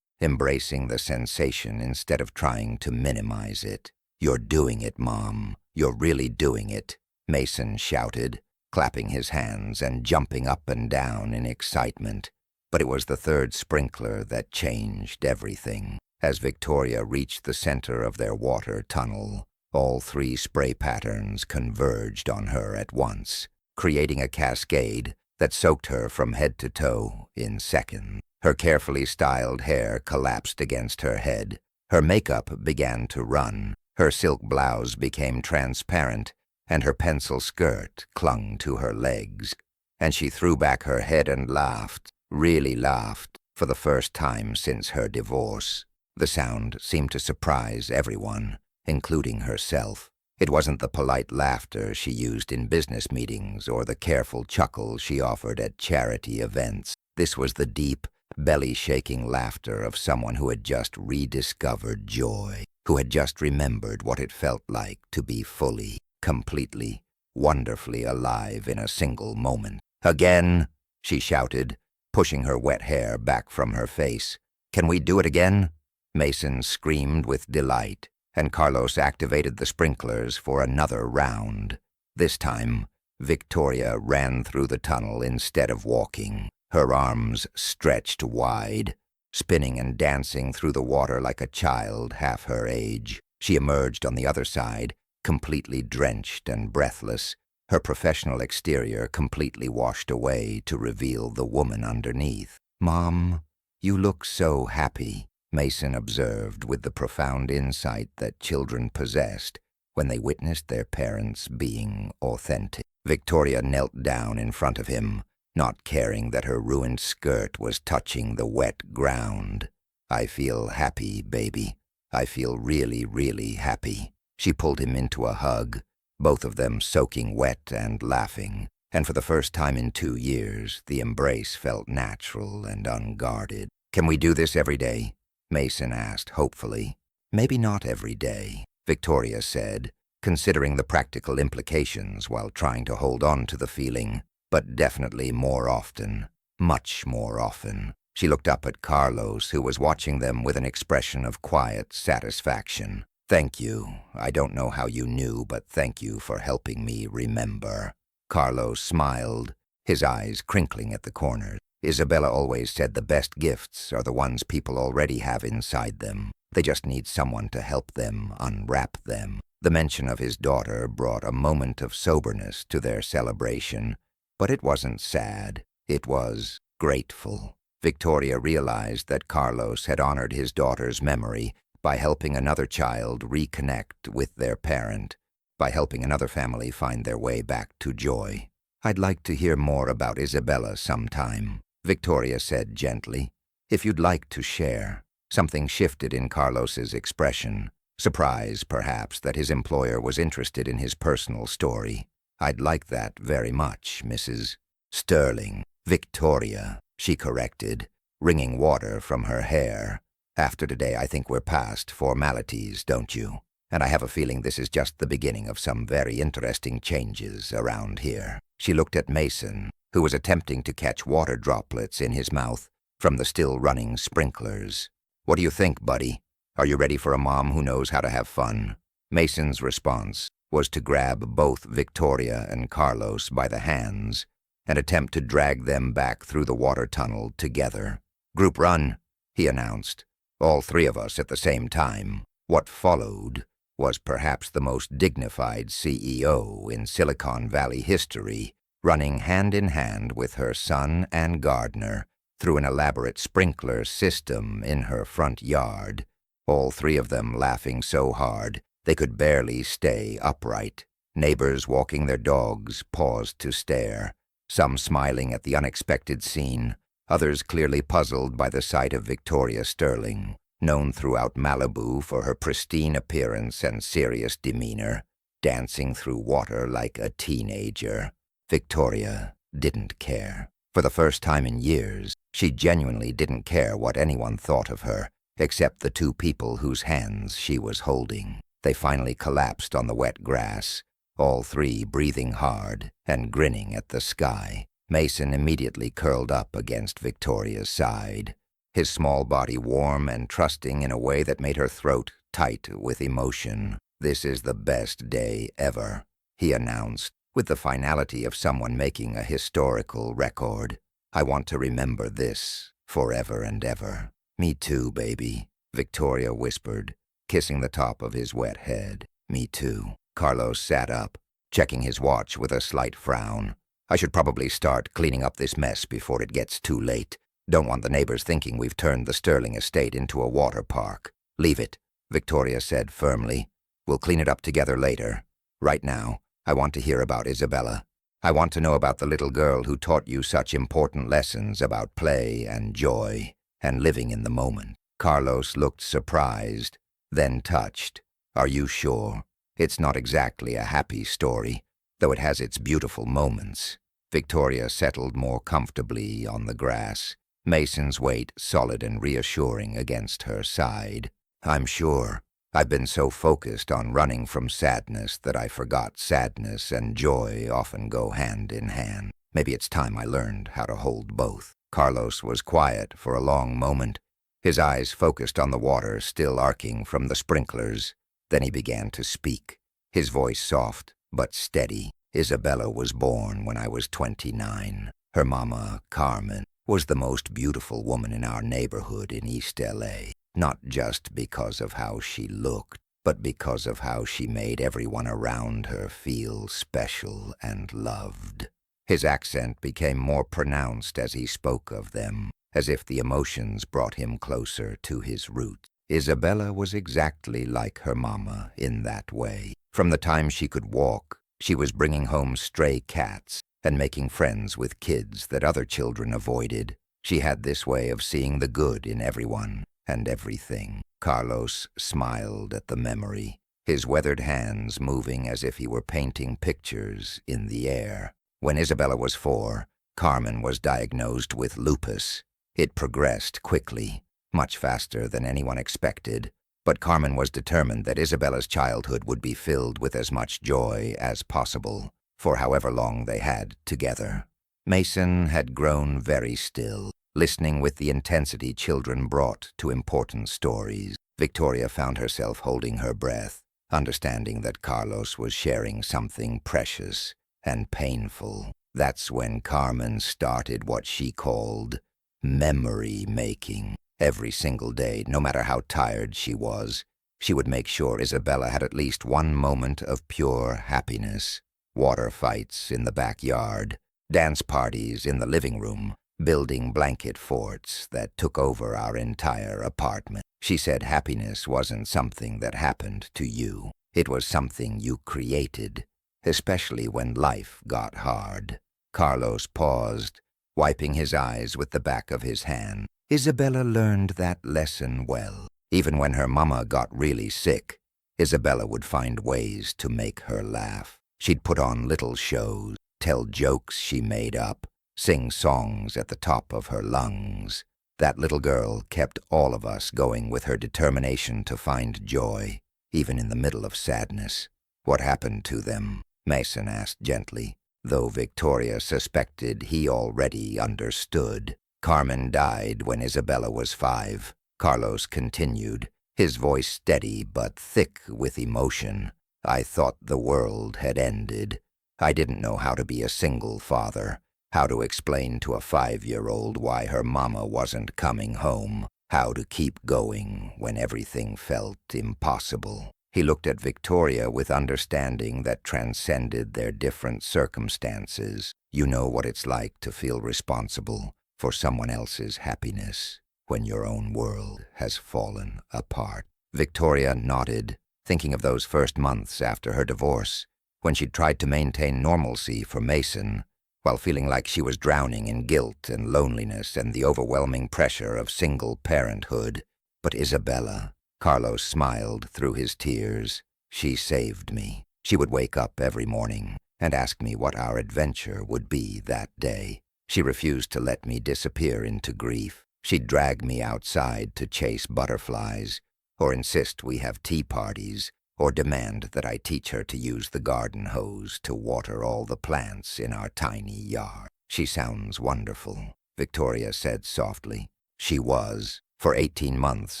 embracing the sensation instead of trying to minimize it. "You're doing it, Mom. You're really doing it," Mason shouted, clapping his hands and jumping up and down in excitement. But it was the third sprinkler that changed everything. As Victoria reached the center of their water tunnel, all three spray patterns converged on her at once, creating a cascade that soaked her from head to toe in seconds. Her carefully styled hair collapsed against her head. Her makeup began to run. Her silk blouse became transparent, and her pencil skirt clung to her legs. And she threw back her head and laughed, really laughed, for the first time since her divorce. The sound seemed to surprise everyone, including herself. It wasn't the polite laughter she used in business meetings or the careful chuckle she offered at charity events. This was the deep, belly-shaking laughter of someone who had just rediscovered joy, who had just remembered what it felt like to be fully, completely, wonderfully alive in a single moment. "Again," she shouted, pushing her wet hair back from her face. "Can we do it again?" Mason screamed with delight, and Carlos activated the sprinklers for another round. This time, Victoria ran through the tunnel instead of walking, her arms stretched wide, spinning and dancing through the water like a child half her age. She emerged on the other side, completely drenched and breathless, her professional exterior completely washed away to reveal the woman underneath. "Mom, you look so happy," Mason observed with the profound insight that children possessed when they witnessed their parents being authentic. Victoria knelt down in front of him, not caring that her ruined skirt was touching the wet ground. "I feel happy, baby. I feel really, really happy." She pulled him into a hug, both of them soaking wet and laughing, and for the first time in 2 years, the embrace felt natural and unguarded. "Can we do this every day?" Mason asked hopefully. "Maybe not every day," Victoria said, considering the practical implications while trying to hold on to the feeling, "but definitely more often, much more often." She looked up at Carlos, who was watching them with an expression of quiet satisfaction. "Thank you. I don't know how you knew, but thank you for helping me remember." Carlos smiled, his eyes crinkling at the corners. "Isabella always said the best gifts are the ones people already have inside them. They just need someone to help them unwrap them." The mention of his daughter brought a moment of soberness to their celebration, but it wasn't sad. It was grateful. Victoria realized that Carlos had honored his daughter's memory by helping another child reconnect with their parent, by helping another family find their way back to joy. "I'd like to hear more about Isabella sometime," Victoria said gently. "If you'd like to share." Something shifted in Carlos's expression. Surprise, perhaps, that his employer was interested in his personal story. "I'd like that very much, Mrs. Sterling." "Victoria," she corrected, wringing water from her hair. "After today, I think we're past formalities, don't you? And I have a feeling this is just the beginning of some very interesting changes around here." She looked at Mason, who was attempting to catch water droplets in his mouth from the still-running sprinklers. "What do you think, buddy? Are you ready for a mom who knows how to have fun?" Mason's response was to grab both Victoria and Carlos by the hands and attempt to drag them back through the water tunnel together. "Group run," he announced, all three of us at the same time. What followed was perhaps the most dignified CEO in Silicon Valley history, running hand-in-hand with her son and gardener through an elaborate sprinkler system in her front yard, all three of them laughing so hard they could barely stay upright. Neighbors walking their dogs paused to stare, some smiling at the unexpected scene, others clearly puzzled by the sight of Victoria Sterling, known throughout Malibu for her pristine appearance and serious demeanor, dancing through water like a teenager. Victoria didn't care. For the first time in years, she genuinely didn't care what anyone thought of her, except the two people whose hands she was holding. They finally collapsed on the wet grass, all three breathing hard and grinning at the sky. Mason immediately curled up against Victoria's side, his small body warm and trusting in a way that made her throat tight with emotion. "This is the best day ever," he announced, with the finality of someone making a historical record. "I want to remember this forever and ever." "Me too, baby," Victoria whispered, kissing the top of his wet head. "Me too." Carlos sat up, checking his watch with a slight frown. "I should probably start cleaning up this mess before it gets too late. Don't want the neighbors thinking we've turned the Sterling estate into a water park." "Leave it," Victoria said firmly. "We'll clean it up together later. Right now, I want to hear about Isabella. I want to know about the little girl who taught you such important lessons about play and joy and living in the moment." Carlos looked surprised, then touched. "Are you sure? It's not exactly a happy story, though it has its beautiful moments." Victoria settled more comfortably on the grass, Mason's weight solid and reassuring against her side. "I'm sure. I've been so focused on running from sadness that I forgot sadness and joy often go hand in hand. Maybe it's time I learned how to hold both." Carlos was quiet for a long moment, his eyes focused on the water still arcing from the sprinklers. Then he began to speak, his voice soft but steady. "Isabella was born when I was 29. Her mama, Carmen, was the most beautiful woman in our neighborhood in East LA. Not just because of how she looked, but because of how she made everyone around her feel special and loved." His accent became more pronounced as he spoke of them, as if the emotions brought him closer to his roots. Isabella was exactly like her mama in that way. From the time she could walk, she was bringing home stray cats and making friends with kids that other children avoided. She had this way of seeing the good in everyone and everything. Carlos smiled at the memory, his weathered hands moving as if he were painting pictures in the air. When Isabella was 4, Carmen was diagnosed with lupus. It progressed quickly, much faster than anyone expected, but Carmen was determined that Isabella's childhood would be filled with as much joy as possible, for however long they had together. Mason had grown very still, listening with the intensity children brought to important stories. Victoria found herself holding her breath, understanding that Carlos was sharing something precious and painful. That's when Carmen started what she called memory-making. Every single day, no matter how tired she was, she would make sure Isabella had at least one moment of pure happiness. Water fights in the backyard, dance parties in the living room, building blanket forts that took over our entire apartment. She said happiness wasn't something that happened to you. It was something you created, especially when life got hard. Carlos paused, wiping his eyes with the back of his hand. Isabella learned that lesson well. Even when her mama got really sick, Isabella would find ways to make her laugh. She'd put on little shows, tell jokes she made up, sing songs at the top of her lungs. That little girl kept all of us going with her determination to find joy, even in the middle of sadness. "What happened to them?" Mason asked gently, though Victoria suspected he already understood. "Carmen died when Isabella was 5. Carlos continued, his voice steady but thick with emotion. "I thought the world had ended. I didn't know how to be a single father, how to explain to a 5-year-old why her mama wasn't coming home, how to keep going when everything felt impossible." He looked at Victoria with understanding that transcended their different circumstances. "You know what it's like to feel responsible for someone else's happiness when your own world has fallen apart." Victoria nodded, thinking of those first months after her divorce, when she'd tried to maintain normalcy for Mason, while feeling like she was drowning in guilt and loneliness and the overwhelming pressure of single parenthood. But Isabella, Carlos smiled through his tears. "She saved me." She would wake up every morning and ask me what our adventure would be that day. She refused to let me disappear into grief. She'd drag me outside to chase butterflies, or insist we have tea parties, or demand that I teach her to use the garden hose to water all the plants in our tiny yard. She sounds wonderful, Victoria said softly. She was. For 18 months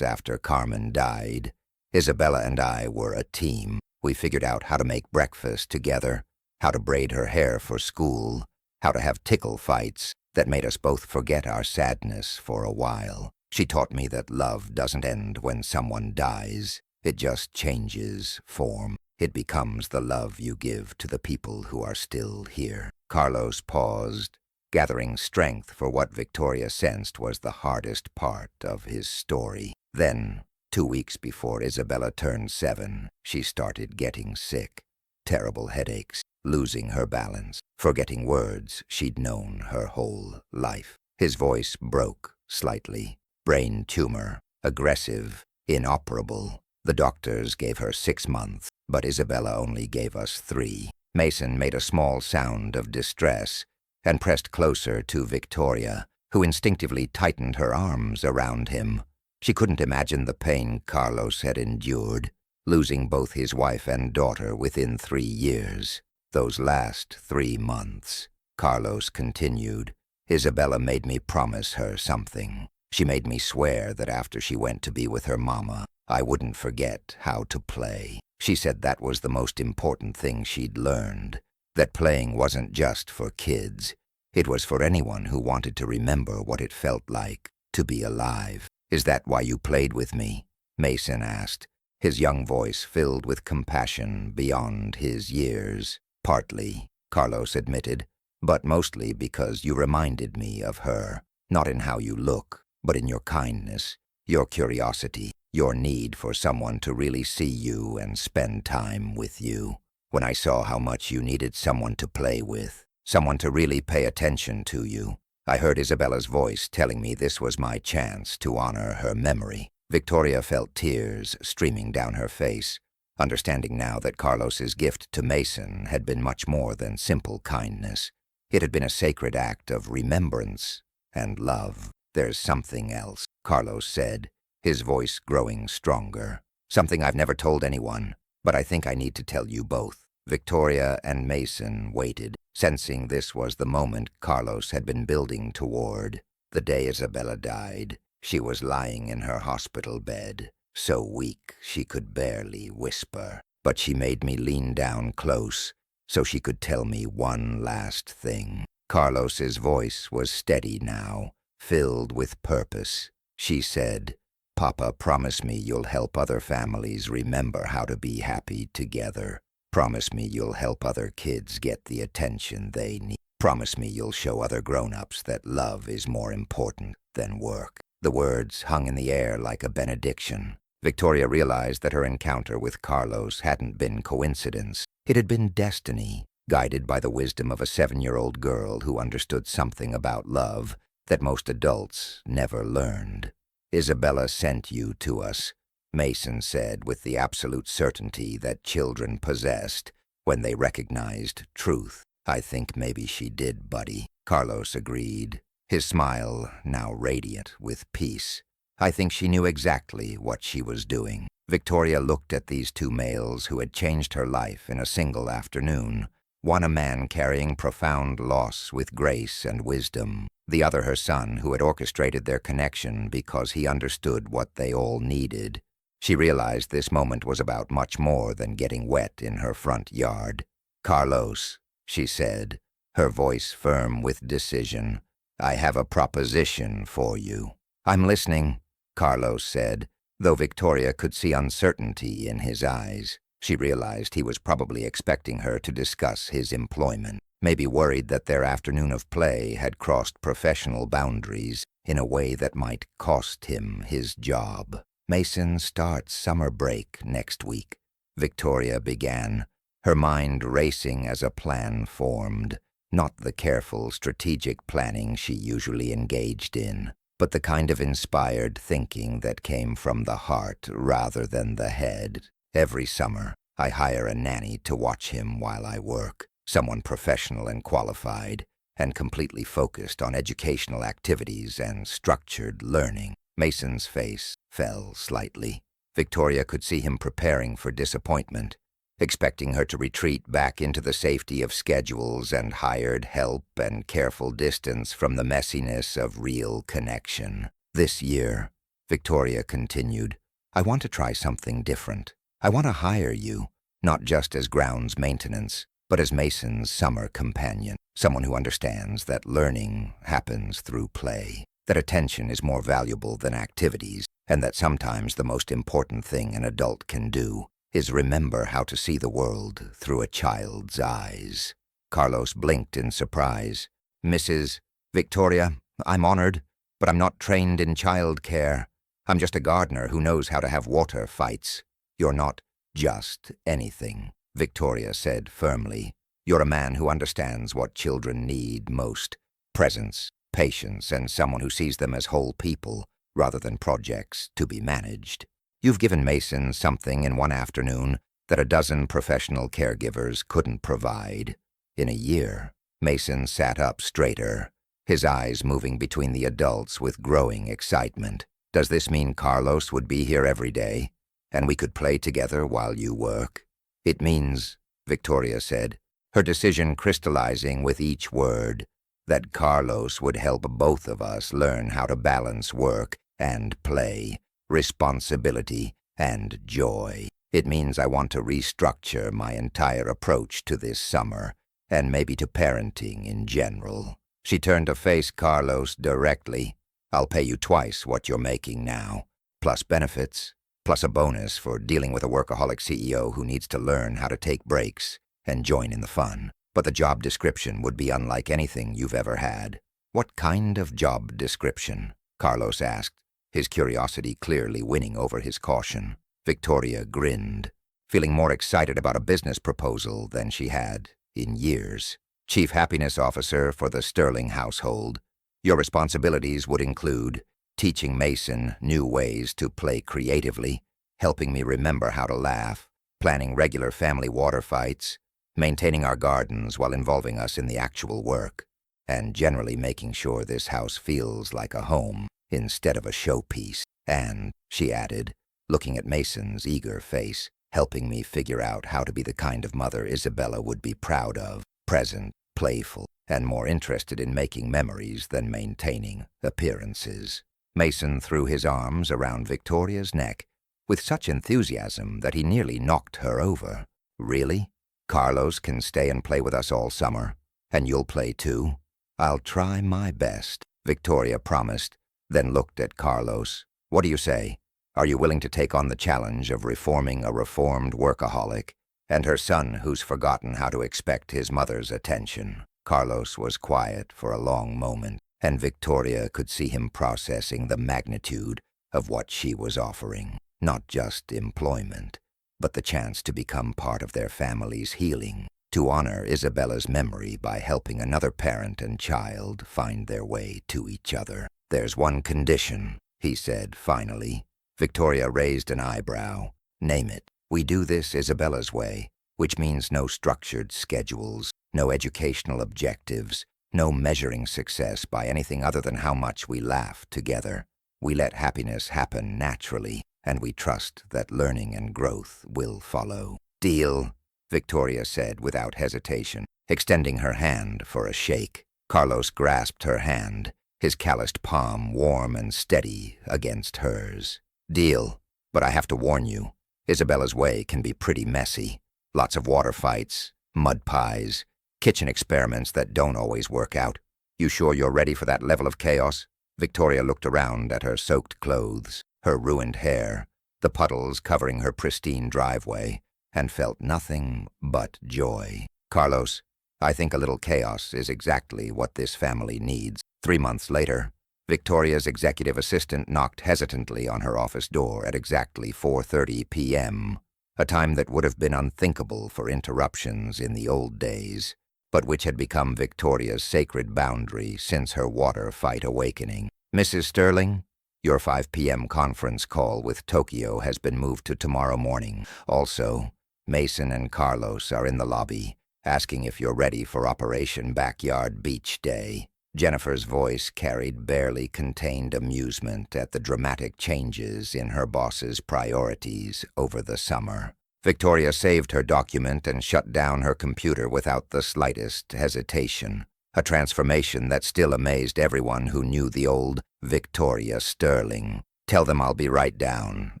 after Carmen died, Isabella and I were a team. We figured out how to make breakfast together, how to braid her hair for school, how to have tickle fights that made us both forget our sadness for a while. She taught me that love doesn't end when someone dies. It just changes form. It becomes the love you give to the people who are still here. Carlos paused, gathering strength for what Victoria sensed was the hardest part of his story. Then, 2 weeks before Isabella turned 7, she started getting sick. Terrible headaches, losing her balance, forgetting words she'd known her whole life. His voice broke slightly. Brain tumor, aggressive, inoperable. The doctors gave her 6 months, but Isabella only gave us 3. Mason made a small sound of distress and pressed closer to Victoria, who instinctively tightened her arms around him. She couldn't imagine the pain Carlos had endured, losing both his wife and daughter within 3 years. Those last 3 months, Carlos continued, Isabella made me promise her something. She made me swear that after she went to be with her mama, I wouldn't forget how to play. She said that was the most important thing she'd learned, that playing wasn't just for kids. It was for anyone who wanted to remember what it felt like to be alive. Is that why you played with me? Mason asked, his young voice filled with compassion beyond his years. Partly, Carlos admitted, but mostly because you reminded me of her, not in how you look, but in your kindness, your curiosity, your need for someone to really see you and spend time with you. When I saw how much you needed someone to play with, someone to really pay attention to you, I heard Isabella's voice telling me this was my chance to honor her memory. Victoria felt tears streaming down her face, understanding now that Carlos's gift to Mason had been much more than simple kindness. It had been a sacred act of remembrance and love. There's something else, Carlos said, his voice growing stronger. Something I've never told anyone, but I think I need to tell you both. Victoria and Mason waited, sensing this was the moment Carlos had been building toward. The day Isabella died, she was lying in her hospital bed, so weak she could barely whisper. But she made me lean down close so she could tell me one last thing. Carlos's voice was steady now, filled with purpose. She said, Papa, promise me you'll help other families remember how to be happy together. Promise me you'll help other kids get the attention they need. Promise me you'll show other grown-ups that love is more important than work. The words hung in the air like a benediction. Victoria realized that her encounter with Carlos hadn't been coincidence. It had been destiny, guided by the wisdom of a 7-year-old girl who understood something about love that most adults never learned. Isabella sent you to us, Mason said with the absolute certainty that children possessed when they recognized truth. I think maybe she did, buddy, Carlos agreed, his smile now radiant with peace. I think she knew exactly what she was doing. Victoria looked at these 2 males who had changed her life in a single afternoon. One a man carrying profound loss with grace and wisdom, the other her son who had orchestrated their connection because he understood what they all needed. She realized this moment was about much more than getting wet in her front yard. Carlos, she said, her voice firm with decision, I have a proposition for you. I'm listening, Carlos said, though Victoria could see uncertainty in his eyes. She realized he was probably expecting her to discuss his employment, maybe worried that their afternoon of play had crossed professional boundaries in a way that might cost him his job. Mason starts summer break next week, Victoria began, her mind racing as a plan formed, not the careful, strategic planning she usually engaged in, but the kind of inspired thinking that came from the heart rather than the head. Every summer, I hire a nanny to watch him while I work, someone professional and qualified, and completely focused on educational activities and structured learning. Mason's face fell slightly. Victoria could see him preparing for disappointment, expecting her to retreat back into the safety of schedules and hired help and careful distance from the messiness of real connection. This year, Victoria continued, I want to try something different. I want to hire you, not just as grounds maintenance, but as Mason's summer companion, someone who understands that learning happens through play, that attention is more valuable than activities, and that sometimes the most important thing an adult can do is remember how to see the world through a child's eyes. Carlos blinked in surprise. Mrs. Victoria, I'm honored, but I'm not trained in child care. I'm just a gardener who knows how to have water fights. You're not just anything, Victoria said firmly. You're a man who understands what children need most: presence, patience, and someone who sees them as whole people rather than projects to be managed. You've given Mason something in one afternoon that a dozen professional caregivers couldn't provide. In a year, Mason sat up straighter, his eyes moving between the adults with growing excitement. Does this mean Carlos would be here every day, and we could play together while you work? It means, Victoria said, her decision crystallizing with each word, that Carlos would help both of us learn how to balance work and play, responsibility and joy. It means I want to restructure my entire approach to this summer, and maybe to parenting in general. She turned to face Carlos directly. I'll pay you twice what you're making now, plus benefits, plus a bonus for dealing with a workaholic CEO who needs to learn how to take breaks and join in the fun. But the job description would be unlike anything you've ever had. What kind of job description? Carlos asked, his curiosity clearly winning over his caution. Victoria grinned, feeling more excited about a business proposal than she had in years. Chief Happiness Officer for the Sterling household. Your responsibilities would include teaching Mason new ways to play creatively, helping me remember how to laugh, planning regular family water fights, maintaining our gardens while involving us in the actual work, and generally making sure this house feels like a home instead of a showpiece. And, she added, looking at Mason's eager face, helping me figure out how to be the kind of mother Isabella would be proud of, present, playful, and more interested in making memories than maintaining appearances. Mason threw his arms around Victoria's neck with such enthusiasm that he nearly knocked her over. Really? Carlos can stay and play with us all summer, and you'll play too? I'll try my best, Victoria promised, then looked at Carlos. What do you say? Are you willing to take on the challenge of reforming a reformed workaholic and her son who's forgotten how to expect his mother's attention? Carlos was quiet for a long moment, and Victoria could see him processing the magnitude of what she was offering. Not just employment, but the chance to become part of their family's healing, to honor Isabella's memory by helping another parent and child find their way to each other. There's one condition, he said finally. Victoria raised an eyebrow. Name it. We do this Isabella's way, which means no structured schedules, no educational objectives, no measuring success by anything other than how much we laugh together. We let happiness happen naturally, and we trust that learning and growth will follow. Deal, Victoria said without hesitation, extending her hand for a shake. Carlos grasped her hand, his calloused palm warm and steady against hers. Deal, but I have to warn you, Isabella's way can be pretty messy. Lots of water fights, mud pies, kitchen experiments that don't always work out. You sure you're ready for that level of chaos? Victoria looked around at her soaked clothes, her ruined hair, the puddles covering her pristine driveway, and felt nothing but joy. Carlos, I think a little chaos is exactly what this family needs. 3 months later, Victoria's executive assistant knocked hesitantly on her office door at exactly 4:30 p.m., a time that would have been unthinkable for interruptions in the old days, but which had become Victoria's sacred boundary since her water fight awakening. Mrs. Sterling, your 5 p.m. conference call with Tokyo has been moved to tomorrow morning. Also, Mason and Carlos are in the lobby, asking if you're ready for Operation Backyard Beach Day. Jennifer's voice carried barely contained amusement at the dramatic changes in her boss's priorities over the summer. Victoria saved her document and shut down her computer without the slightest hesitation, a transformation that still amazed everyone who knew the old Victoria Sterling. "Tell them I'll be right down,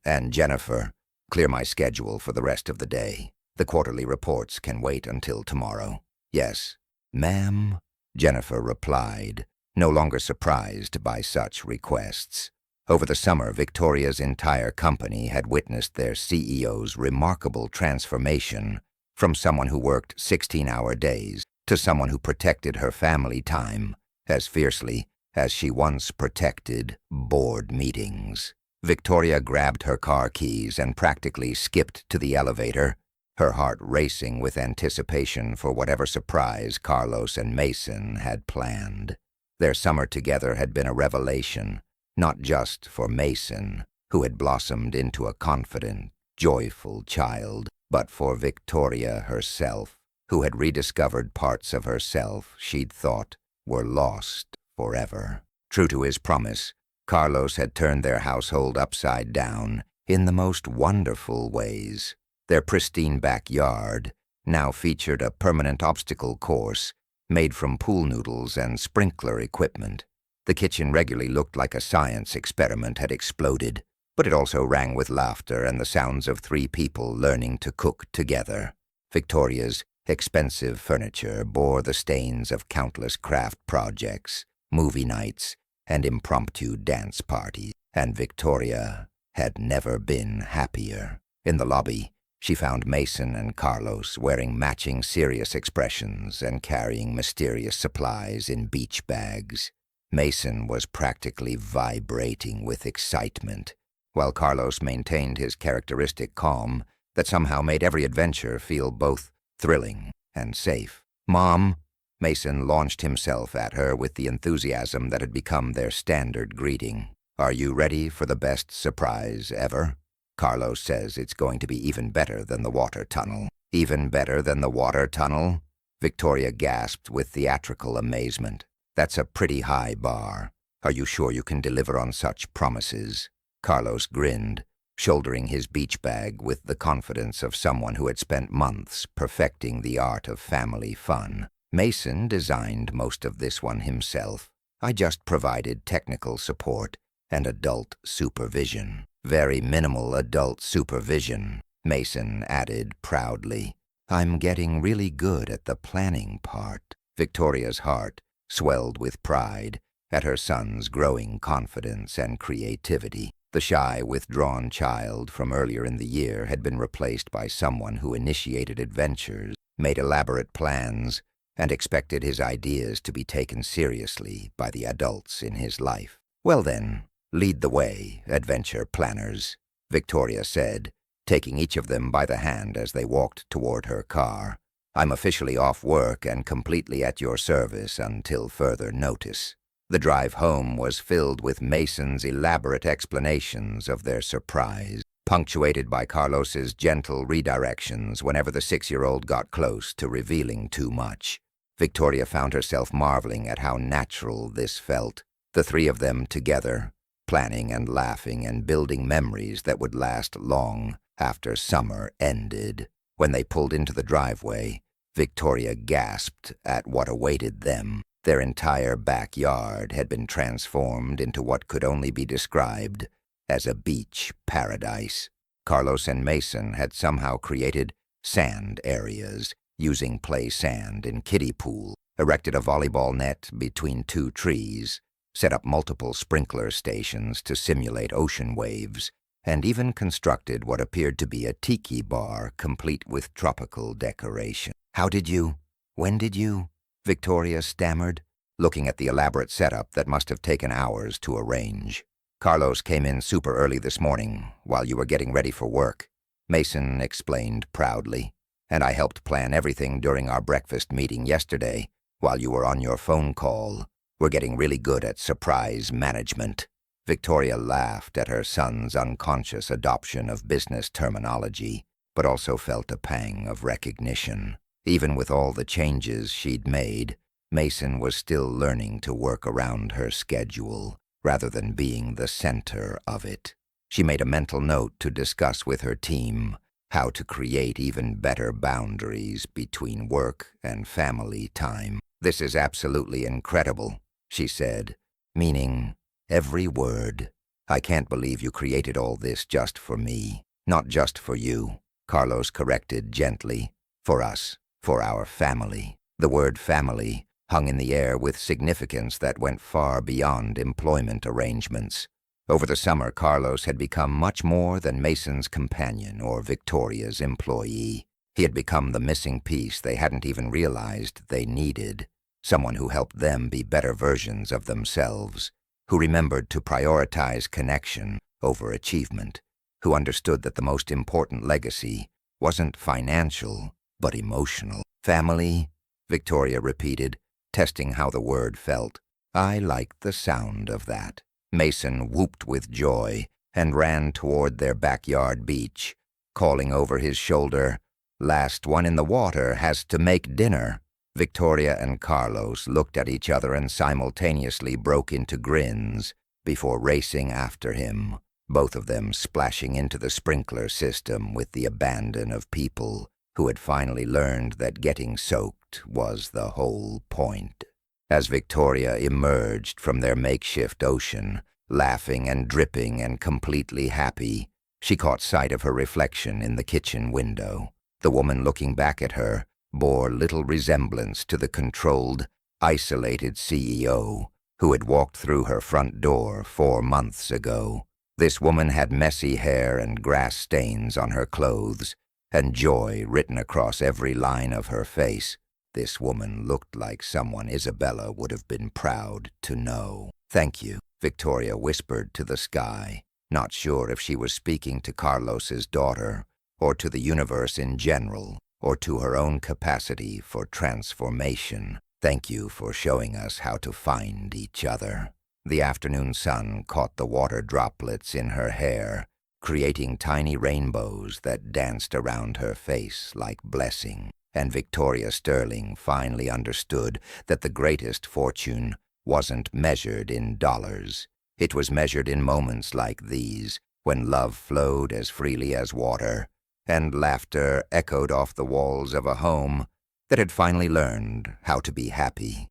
and Jennifer, clear my schedule for the rest of the day. The quarterly reports can wait until tomorrow." "Yes, ma'am," Jennifer replied, no longer surprised by such requests. Over the summer, Victoria's entire company had witnessed their CEO's remarkable transformation from someone who worked 16-hour days to someone who protected her family time as fiercely as she once protected board meetings. Victoria grabbed her car keys and practically skipped to the elevator, her heart racing with anticipation for whatever surprise Carlos and Mason had planned. Their summer together had been a revelation, not just for Mason, who had blossomed into a confident, joyful child, but for Victoria herself, who had rediscovered parts of herself she'd thought were lost forever. True to his promise, Carlos had turned their household upside down in the most wonderful ways. Their pristine backyard now featured a permanent obstacle course made from pool noodles and sprinkler equipment. The kitchen regularly looked like a science experiment had exploded, but it also rang with laughter and the sounds of 3 people learning to cook together. Victoria's expensive furniture bore the stains of countless craft projects, movie nights, and impromptu dance parties, and Victoria had never been happier. In the lobby, she found Mason and Carlos wearing matching serious expressions and carrying mysterious supplies in beach bags. Mason was practically vibrating with excitement, while Carlos maintained his characteristic calm that somehow made every adventure feel both thrilling and safe. "Mom," Mason launched himself at her with the enthusiasm that had become their standard greeting. "Are you ready for the best surprise ever? Carlos says it's going to be even better than the water tunnel." "Even better than the water tunnel?" Victoria gasped with theatrical amazement. "That's a pretty high bar. Are you sure you can deliver on such promises?" Carlos grinned, shouldering his beach bag with the confidence of someone who had spent months perfecting the art of family fun. "Mason designed most of this one himself. I just provided technical support and adult supervision." "Very minimal adult supervision," Mason added proudly. "I'm getting really good at the planning part." Victoria's heart swelled with pride at her son's growing confidence and creativity. The shy, withdrawn child from earlier in the year had been replaced by someone who initiated adventures, made elaborate plans, and expected his ideas to be taken seriously by the adults in his life. "Well then, lead the way, adventure planners," Victoria said, taking each of them by the hand as they walked toward her car. "I'm officially off work and completely at your service until further notice." The drive home was filled with Mason's elaborate explanations of their surprise, punctuated by Carlos's gentle redirections whenever the 6-year-old got close to revealing too much. Victoria found herself marveling at how natural this felt, the 3 of them together, planning and laughing and building memories that would last long after summer ended. When they pulled into the driveway, Victoria gasped at what awaited them. Their entire backyard had been transformed into what could only be described as a beach paradise. Carlos and Mason had somehow created sand areas, using play sand in kiddie pool, erected a volleyball net between 2 trees, set up multiple sprinkler stations to simulate ocean waves, and even constructed what appeared to be a tiki bar complete with tropical decoration. When did you? Victoria stammered, looking at the elaborate setup that must have taken hours to arrange. "Carlos came in super early this morning while you were getting ready for work," Mason explained proudly, "and I helped plan everything during our breakfast meeting yesterday while you were on your phone call. We're getting really good at surprise management." Victoria laughed at her son's unconscious adoption of business terminology, but also felt a pang of recognition. Even with all the changes she'd made, Mason was still learning to work around her schedule, rather than being the center of it. She made a mental note to discuss with her team how to create even better boundaries between work and family time. "This is absolutely incredible," she said, meaning every word. "I can't believe you created all this just for me." "Not just for you," Carlos corrected gently. "For us, for our family." The word family hung in the air with significance that went far beyond employment arrangements. Over the summer, Carlos had become much more than Mason's companion or Victoria's employee. He had become the missing piece they hadn't even realized they needed, someone who helped them be better versions of themselves, who remembered to prioritize connection over achievement, who understood that the most important legacy wasn't financial, but emotional. "Family," Victoria repeated, testing how the word felt. "I like the sound of that." Mason whooped with joy and ran toward their backyard beach, calling over his shoulder, "Last one in the water has to make dinner." Victoria and Carlos looked at each other and simultaneously broke into grins before racing after him, both of them splashing into the sprinkler system with the abandon of people who had finally learned that getting soaked was the whole point. As Victoria emerged from their makeshift ocean, laughing and dripping and completely happy, she caught sight of her reflection in the kitchen window. The woman looking back at her bore little resemblance to the controlled, isolated CEO who had walked through her front door 4 months ago. This woman had messy hair and grass stains on her clothes, and joy written across every line of her face. This woman looked like someone Isabella would have been proud to know. "Thank you," Victoria whispered to the sky, not sure if she was speaking to Carlos's daughter, or to the universe in general, or to her own capacity for transformation. "Thank you for showing us how to find each other." The afternoon sun caught the water droplets in her hair, creating tiny rainbows that danced around her face like blessing. And Victoria Sterling finally understood that the greatest fortune wasn't measured in dollars. It was measured in moments like these, when love flowed as freely as water, and laughter echoed off the walls of a home that had finally learned how to be happy.